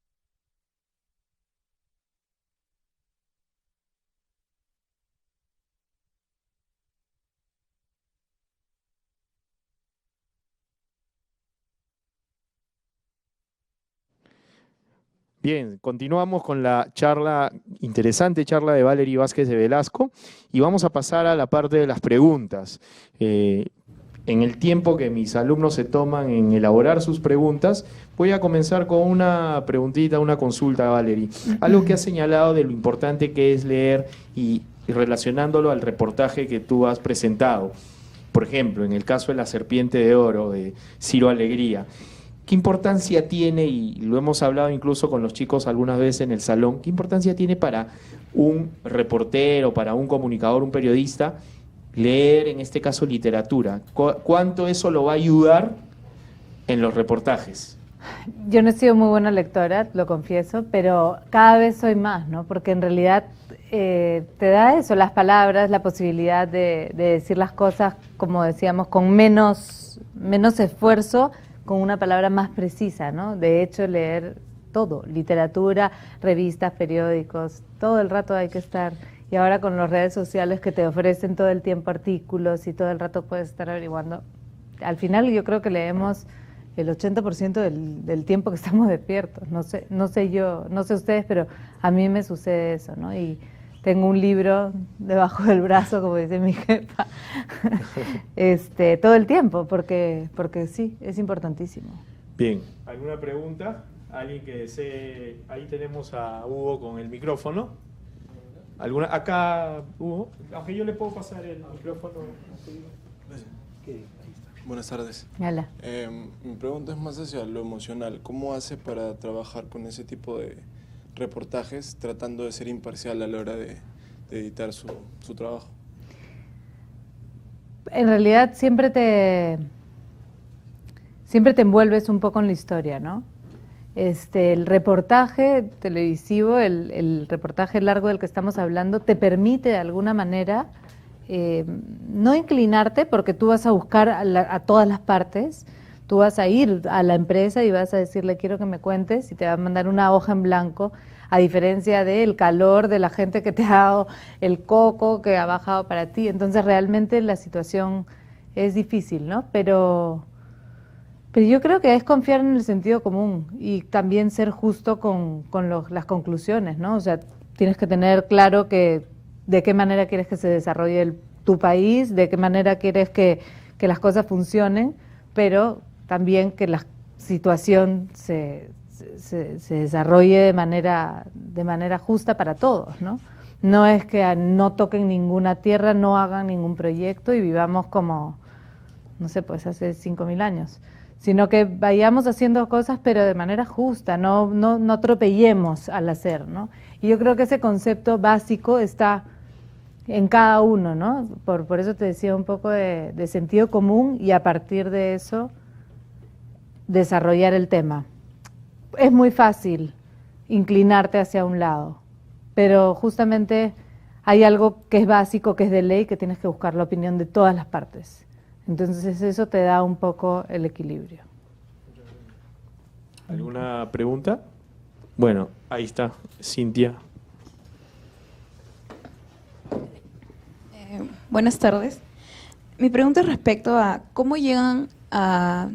Bien, continuamos con la charla, interesante charla de Valery Vázquez de Velasco, y vamos a pasar a la parte de las preguntas. En el tiempo que mis alumnos se toman en elaborar sus preguntas, voy a comenzar con una preguntita, una consulta, Valery. Algo que has señalado de lo importante que es leer y relacionándolo al reportaje que tú has presentado. Por ejemplo, en el caso de La Serpiente de Oro, de Ciro Alegría. ¿Qué importancia tiene, y lo hemos hablado incluso con los chicos algunas veces en el salón, qué importancia tiene para un reportero, para un comunicador, un periodista, leer, en este caso, literatura? ¿Cuánto eso lo va a ayudar en los reportajes? Yo no he sido muy buena lectora, lo confieso, pero cada vez soy más, ¿no? Porque en realidad te da eso, las palabras, la posibilidad de decir las cosas, como decíamos, con menos esfuerzo, con una palabra más precisa, ¿no? De hecho, leer todo, literatura, revistas, periódicos, todo el rato hay que estar. Y ahora con las redes sociales que te ofrecen todo el tiempo artículos y todo el rato puedes estar averiguando. Al final yo creo que leemos el 80% del tiempo que estamos despiertos. No sé yo, no sé ustedes, pero a mí me sucede eso, ¿no? Y tengo un libro debajo del brazo, como dice mi jefa, todo el tiempo, porque sí, es importantísimo. Bien, ¿alguna pregunta? ¿Alguien que desee? Ahí tenemos a Hugo con el micrófono. ¿Alguna? Acá, Hugo, aunque yo le puedo pasar el micrófono. Buenas tardes. Hola. Mi pregunta es más hacia lo emocional. ¿Cómo hace para trabajar con ese tipo de reportajes, tratando de ser imparcial a la hora de editar su trabajo? En realidad siempre te envuelves un poco en la historia, ¿no? El reportaje televisivo, el reportaje largo del que estamos hablando, te permite de alguna manera no inclinarte, porque tú vas a buscar a todas las partes. Tú vas a ir a la empresa y vas a decirle, quiero que me cuentes, y te va a mandar una hoja en blanco, a diferencia del calor de la gente que te ha dado el coco, que ha bajado para ti. Entonces realmente la situación es difícil, ¿no? Pero yo creo que es confiar en el sentido común y también ser justo con las conclusiones, ¿no? O sea, tienes que tener claro de qué manera quieres que se desarrolle tu país, de qué manera quieres que las cosas funcionen, pero también que la situación se desarrolle de manera justa para todos, ¿no? No es que no toquen ninguna tierra, no hagan ningún proyecto y vivamos como, no sé, pues hace 5.000 años, sino que vayamos haciendo cosas pero de manera justa, no atropellemos al hacer, ¿no? Y yo creo que ese concepto básico está en cada uno, ¿no? Por eso te decía un poco de sentido común, y a partir de eso desarrollar el tema. es muy fácil inclinarte hacia un lado, pero justamente hay algo que es básico, que es de ley, que tienes que buscar la opinión de todas las partes. Entonces eso te da un poco el equilibrio. ¿Alguna pregunta? Bueno, ahí está, Cintia. Buenas tardes. Mi pregunta es respecto a cómo llegan a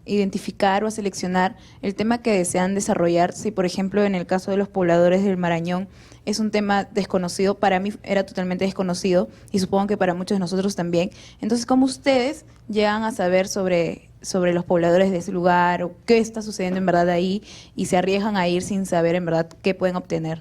identificar o a seleccionar el tema que desean desarrollar. Si, por ejemplo, en el caso de los pobladores del Marañón es un tema desconocido, para mí era totalmente desconocido y supongo que para muchos de nosotros también. Entonces, ¿cómo ustedes llegan a saber sobre los pobladores de ese lugar o qué está sucediendo en verdad ahí y se arriesgan a ir sin saber en verdad qué pueden obtener?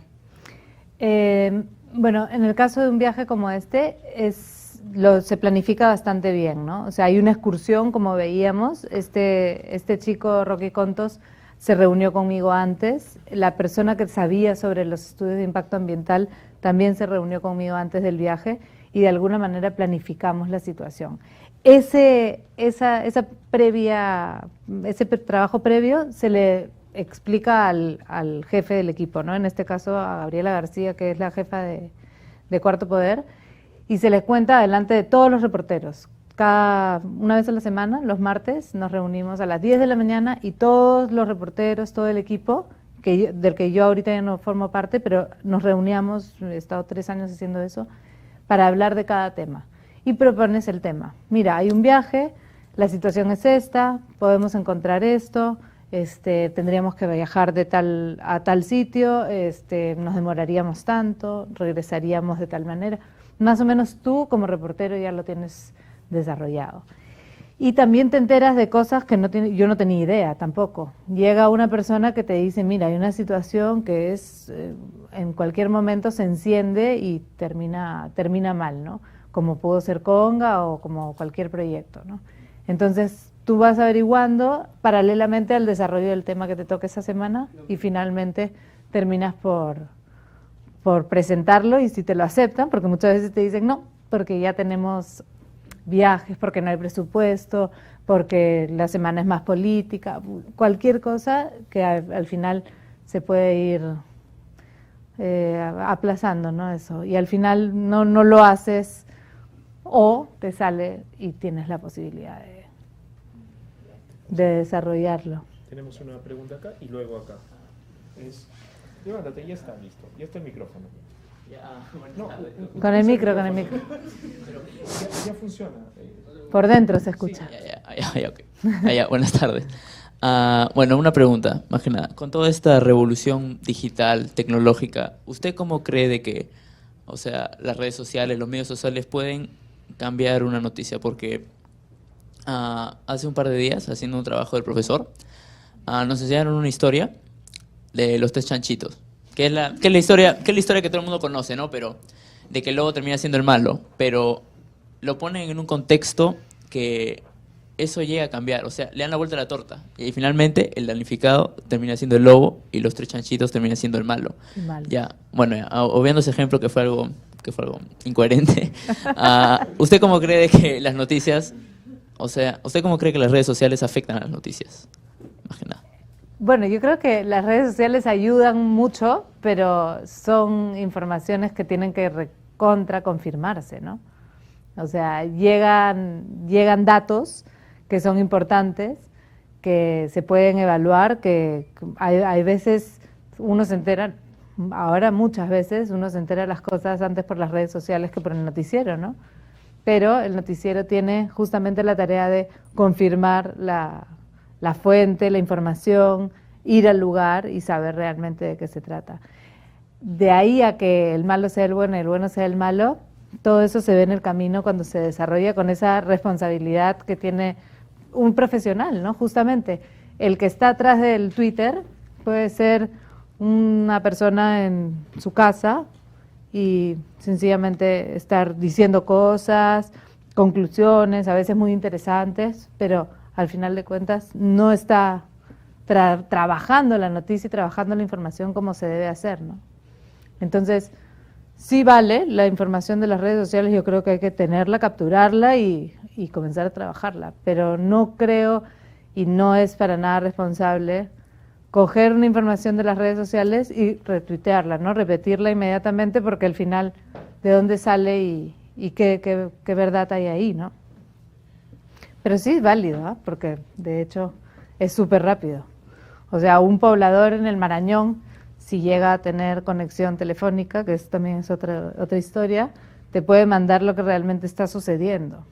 Bueno, en el caso de un viaje como este, se planifica bastante bien, ¿no? O sea, hay una excursión, como veíamos, este chico, Rocky Contos, se reunió conmigo antes, la persona que sabía sobre los estudios de impacto ambiental también se reunió conmigo antes del viaje y de alguna manera planificamos la situación. Ese trabajo previo se le explica al jefe del equipo, ¿no? En este caso a Gabriela García, que es la jefa de Cuarto Poder, y se les cuenta delante de todos los reporteros. Una vez a la semana, los martes, nos reunimos a las 10 de la mañana y todos los reporteros, todo el equipo, del que yo ahorita ya no formo parte, pero nos reuníamos, he estado 3 años haciendo eso, para hablar de cada tema. Y propones el tema. Mira, hay un viaje, la situación es esta, podemos encontrar esto, tendríamos que viajar a tal sitio, nos demoraríamos tanto, regresaríamos de tal manera. Más o menos tú como reportero ya lo tienes desarrollado. Y también te enteras de cosas que yo no tenía idea tampoco. Llega una persona que te dice, mira, hay una situación que en cualquier momento se enciende y termina mal, ¿no? Como pudo ser Conga o como cualquier proyecto, ¿no? Entonces tú vas averiguando paralelamente al desarrollo del tema que te toque esa semana y finalmente terminas por presentarlo y si te lo aceptan, porque muchas veces te dicen no, porque ya tenemos viajes, porque no hay presupuesto, porque la semana es más política, cualquier cosa que al final se puede ir aplazando, ¿no? Eso. Y al final no lo haces o te sale y tienes la posibilidad de desarrollarlo. Tenemos una pregunta acá y luego acá. Levántate, ya está listo, ya está el micrófono. Con el micro. Pero ya funciona. Por dentro se escucha. Sí, okay. Buenas tardes. Bueno, una pregunta, más que nada. Con toda esta revolución digital, tecnológica, ¿usted cómo cree de que, o sea, las redes sociales, los medios sociales pueden cambiar una noticia? Porque hace un par de días, haciendo un trabajo del profesor, nos enseñaron una historia de los 3 chanchitos, que es la historia que todo el mundo conoce, ¿no? Pero de que el lobo termina siendo el malo, pero lo ponen en un contexto que eso llega a cambiar, o sea, le dan la vuelta a la torta y finalmente el damnificado termina siendo el lobo y los 3 chanchitos terminan siendo el malo. Ya, bueno, obviando ese ejemplo que fue algo incoherente, ¿usted cómo cree de que las noticias, o sea, usted cómo cree que las redes sociales afectan a las noticias? Más que nada. Bueno, yo creo que las redes sociales ayudan mucho, pero son informaciones que tienen que confirmarse, ¿no? O sea, llegan datos que son importantes, que se pueden evaluar, que hay veces uno se entera, ahora muchas veces uno se entera de las cosas antes por las redes sociales que por el noticiero, ¿no? Pero el noticiero tiene justamente la tarea de confirmar la fuente, la información, ir al lugar y saber realmente de qué se trata. De ahí a que el malo sea el bueno y el bueno sea el malo, todo eso se ve en el camino cuando se desarrolla con esa responsabilidad que tiene un profesional, ¿no? Justamente, el que está atrás del Twitter puede ser una persona en su casa y sencillamente estar diciendo cosas, conclusiones, a veces muy interesantes, pero al final de cuentas no está trabajando la noticia y trabajando la información como se debe hacer, ¿no? Entonces, sí vale la información de las redes sociales, yo creo que hay que tenerla, capturarla y comenzar a trabajarla, pero no creo y no es para nada responsable coger una información de las redes sociales y retuitearla, ¿no? Repetirla inmediatamente, porque al final, ¿de dónde sale y qué verdad hay ahí, ¿no? Pero sí es válido, ¿eh? Porque de hecho es súper rápido. O sea, un poblador en el Marañón, si llega a tener conexión telefónica, que eso también es otra historia, te puede mandar lo que realmente está sucediendo.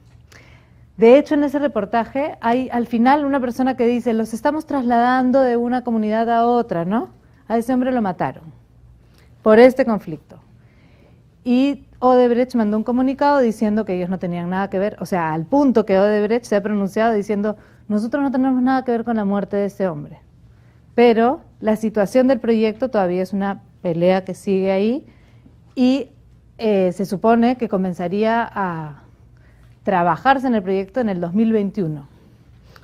De hecho, en ese reportaje hay al final una persona que dice, los estamos trasladando de una comunidad a otra, ¿no? A ese hombre lo mataron por este conflicto. Y Odebrecht mandó un comunicado diciendo que ellos no tenían nada que ver, o sea, al punto que Odebrecht se ha pronunciado diciendo, nosotros no tenemos nada que ver con la muerte de este hombre. Pero la situación del proyecto todavía es una pelea que sigue ahí y se supone que comenzaría a trabajarse en el proyecto en el 2021.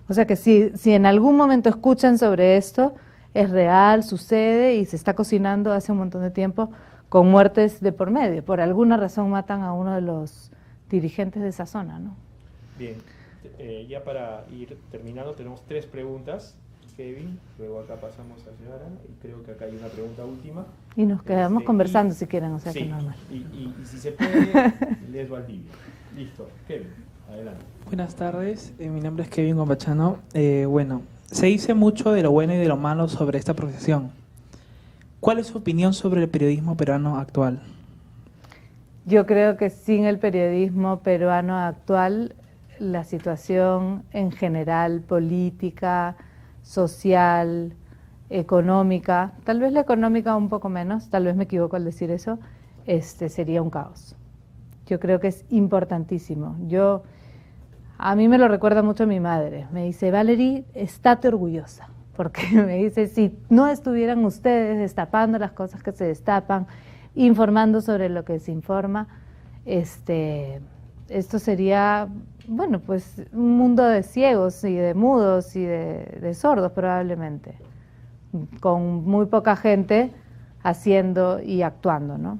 O sea que si en algún momento escuchan sobre esto, es real, sucede y se está cocinando hace un montón de tiempo con muertes de por medio. Por alguna razón matan a uno de los dirigentes de esa zona, ¿no? Bien, ya para ir terminando tenemos 3 preguntas, Kevin, luego acá pasamos a Ciara y creo que acá hay una pregunta última. Y nos quedamos conversando si quieren, o sea sí, que normal. Y si se puede, les Valdivia. Listo, Kevin, adelante. Buenas tardes, mi nombre es Kevin Gombachano. Bueno, se dice mucho de lo bueno y de lo malo sobre esta profesión. ¿Cuál es su opinión sobre el periodismo peruano actual? Yo creo que sin el periodismo peruano actual, la situación en general, política, social, económica, tal vez la económica un poco menos, tal vez me equivoco al decir eso, sería un caos. Yo creo que es importantísimo. A mí me lo recuerda mucho mi madre. Me dice, Valerie, estate orgullosa. Porque me dice, si no estuvieran ustedes destapando las cosas que se destapan, informando sobre lo que se informa, esto sería, bueno, pues un mundo de ciegos y de mudos y de sordos probablemente, con muy poca gente haciendo y actuando, ¿no?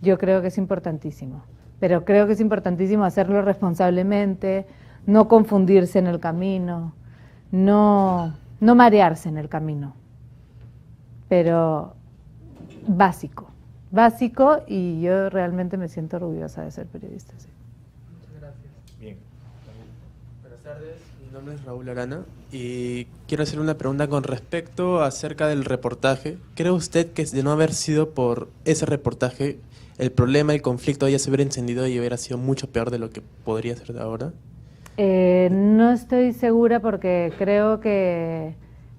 Yo creo que es importantísimo, pero creo que es importantísimo hacerlo responsablemente, no confundirse en el camino, no marearse en el camino, pero básico, y yo realmente me siento orgullosa de ser periodista. Sí. Muchas gracias. Bien. Buenas tardes, mi nombre es Raúl Arana y quiero hacer una pregunta con respecto acerca del reportaje. ¿Cree usted que de no haber sido por ese reportaje, el problema, el conflicto ya se hubiera encendido y hubiera sido mucho peor de lo que podría ser ahora? No estoy segura porque creo que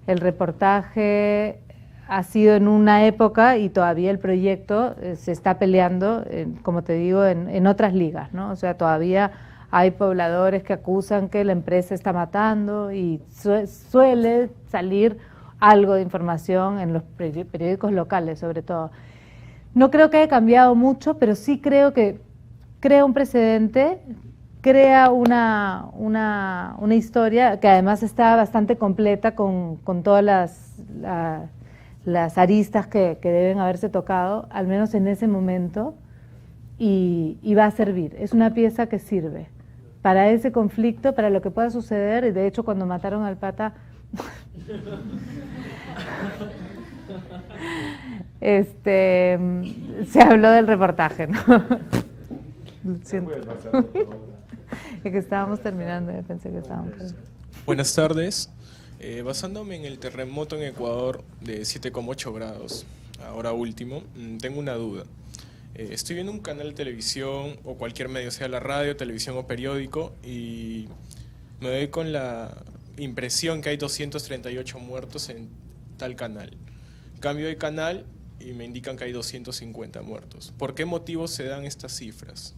el reportaje ha sido en una época y todavía el proyecto se está peleando, como te digo, en otras ligas, ¿no? O sea, todavía hay pobladores que acusan que la empresa está matando y suele salir algo de información en los periódicos locales, sobre todo. No creo que haya cambiado mucho, pero sí creo que crea un precedente, crea una historia que además está bastante completa con todas las aristas que deben haberse tocado, al menos en ese momento, y va a servir. Es una pieza que sirve para ese conflicto, para lo que pueda suceder, y de hecho cuando mataron al pata, se habló del reportaje, ¿no? Lo siento. Es que estábamos terminando, yo pensé que estábamos... Buenas tardes. Basándome en el terremoto en Ecuador de 7,8 grados, ahora último, tengo una duda. Estoy viendo un canal de televisión o cualquier medio, sea la radio, televisión o periódico, y me doy con la impresión que hay 238 muertos en tal canal. Cambio de canal y me indican que hay 250 muertos. ¿Por qué motivo se dan estas cifras?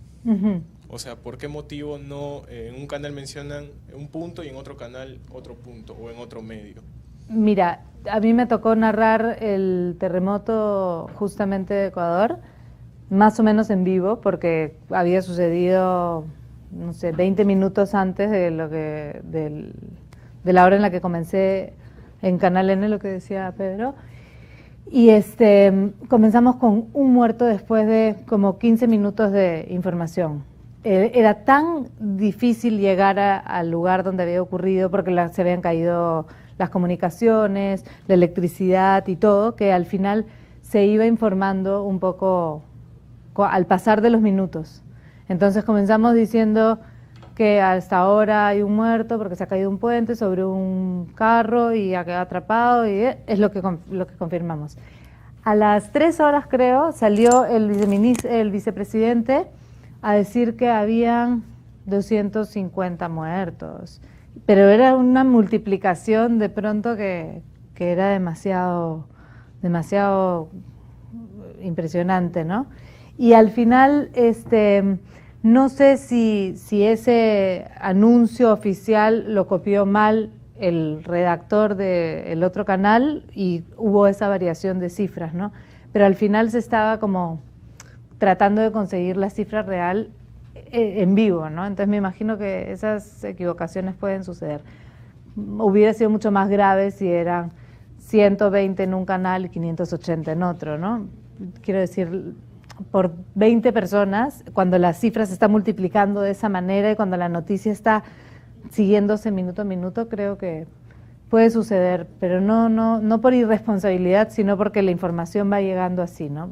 O sea, ¿por qué motivo no en un canal mencionan un punto y en otro canal otro punto o en otro medio? Mira, a mí me tocó narrar el terremoto justamente de Ecuador, más o menos en vivo, porque había sucedido, no sé, 20 minutos antes de la hora en la que comencé en Canal N, lo que decía Pedro. Y comenzamos con un muerto después de como 15 minutos de información. Era tan difícil llegar al lugar donde había ocurrido porque se habían caído las comunicaciones, la electricidad y todo, que al final se iba informando un poco al pasar de los minutos. Entonces comenzamos diciendo que hasta ahora hay un muerto porque se ha caído un puente sobre un carro y ha quedado atrapado, y es lo que confirmamos. A las 3 horas, creo, salió el vicepresidente a decir que habían 250 muertos, pero era una multiplicación de pronto que era demasiado impresionante, ¿no? Y al final, no sé si ese anuncio oficial lo copió mal el redactor del otro canal y hubo esa variación de cifras, ¿no? Pero al final se estaba como tratando de conseguir la cifra real en vivo, ¿no? Entonces me imagino que esas equivocaciones pueden suceder. Hubiera sido mucho más grave si eran 120 en un canal y 580 en otro, ¿no? Quiero decir, por 20 personas, cuando la cifra se está multiplicando de esa manera y cuando la noticia está siguiéndose minuto a minuto, creo que puede suceder, pero no por irresponsabilidad, sino porque la información va llegando así, ¿no?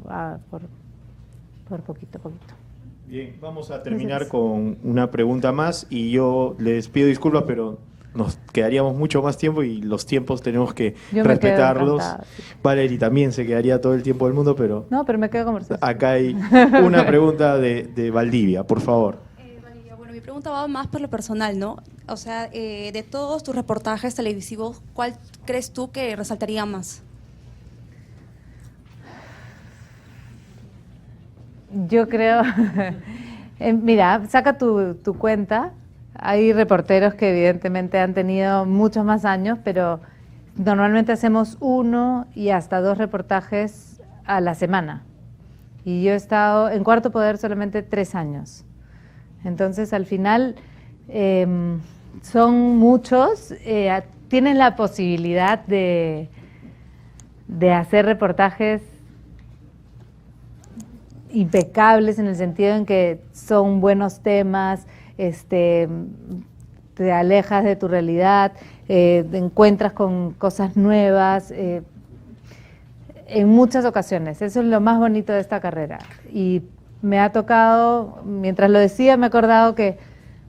Por poquito a poquito. Bien, vamos a terminar con una pregunta más y yo les pido disculpas, pero nos quedaríamos mucho más tiempo y los tiempos tenemos que respetarlos. Valery también se quedaría todo el tiempo del mundo, pero... No, pero me quedo conversando. Acá hay una pregunta de Valdivia, por favor. Bueno, mi pregunta va más por lo personal, ¿no? O sea, de todos tus reportajes televisivos, ¿cuál crees tú que resaltaría más? Yo creo... mira, saca tu cuenta. Hay reporteros que evidentemente han tenido muchos más años, pero normalmente hacemos 1 y hasta 2 reportajes a la semana. Y yo he estado en Cuarto Poder solamente 3 años. Entonces, al final, son muchos. Tienes la posibilidad de hacer reportajes impecables en el sentido en que son buenos temas, te alejas de tu realidad, te encuentras con cosas nuevas, en muchas ocasiones. Eso es lo más bonito de esta carrera. Y me ha tocado, mientras lo decía, me he acordado que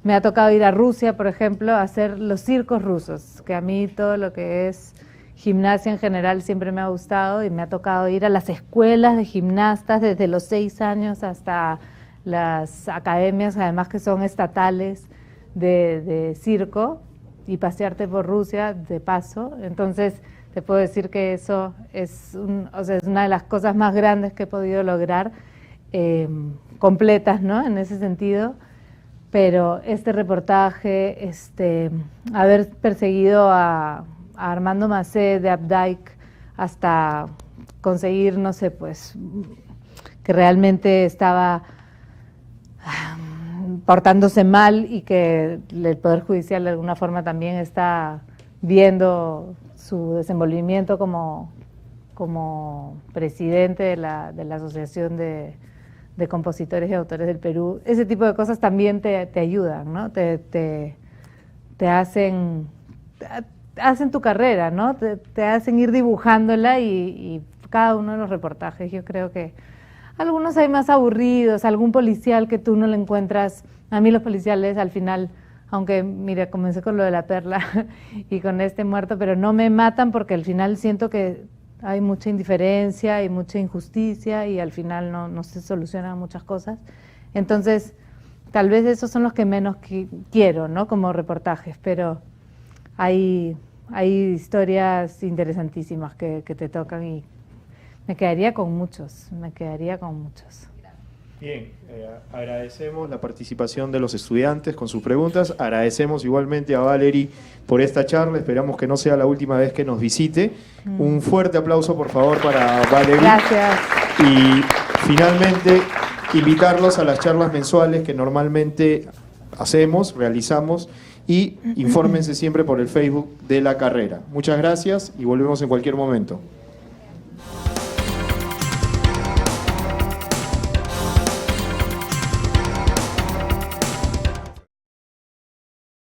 me ha tocado ir a Rusia, por ejemplo, a hacer los circos rusos, que a mí todo lo que es gimnasia en general siempre me ha gustado, y me ha tocado ir a las escuelas de gimnastas desde los 6 años hasta las academias, además que son estatales, de circo, y pasearte por Rusia de paso. Entonces te puedo decir que eso es una de las cosas más grandes que he podido lograr, completas, ¿no? En ese sentido. Pero este reportaje, haber perseguido a Armando Macé de Updike hasta conseguir, no sé, pues, que realmente estaba portándose mal y que el Poder Judicial de alguna forma también está viendo su desenvolvimiento como presidente de la Asociación de Compositores y Autores del Perú. Ese tipo de cosas también te ayudan, ¿no? Te hacen tu carrera, ¿no? Te hacen ir dibujándola, y cada uno de los reportajes, yo creo que algunos hay más aburridos, algún policial que tú no le encuentras. A mí los policiales al final, aunque mira, comencé con lo de la perla y con este muerto, pero no me matan porque al final siento que hay mucha indiferencia y mucha injusticia y al final no se solucionan muchas cosas. Entonces, tal vez esos son los que menos quiero, ¿no? Como reportajes, pero hay historias interesantísimas que te tocan y me quedaría con muchos. Bien, agradecemos la participación de los estudiantes con sus preguntas, agradecemos igualmente a Valery por esta charla, esperamos que no sea la última vez que nos visite. Un fuerte aplauso, por favor, para Valery. Gracias. Y finalmente, invitarlos a las charlas mensuales que normalmente realizamos, y infórmense siempre por el Facebook de la carrera. Muchas gracias y volvemos en cualquier momento.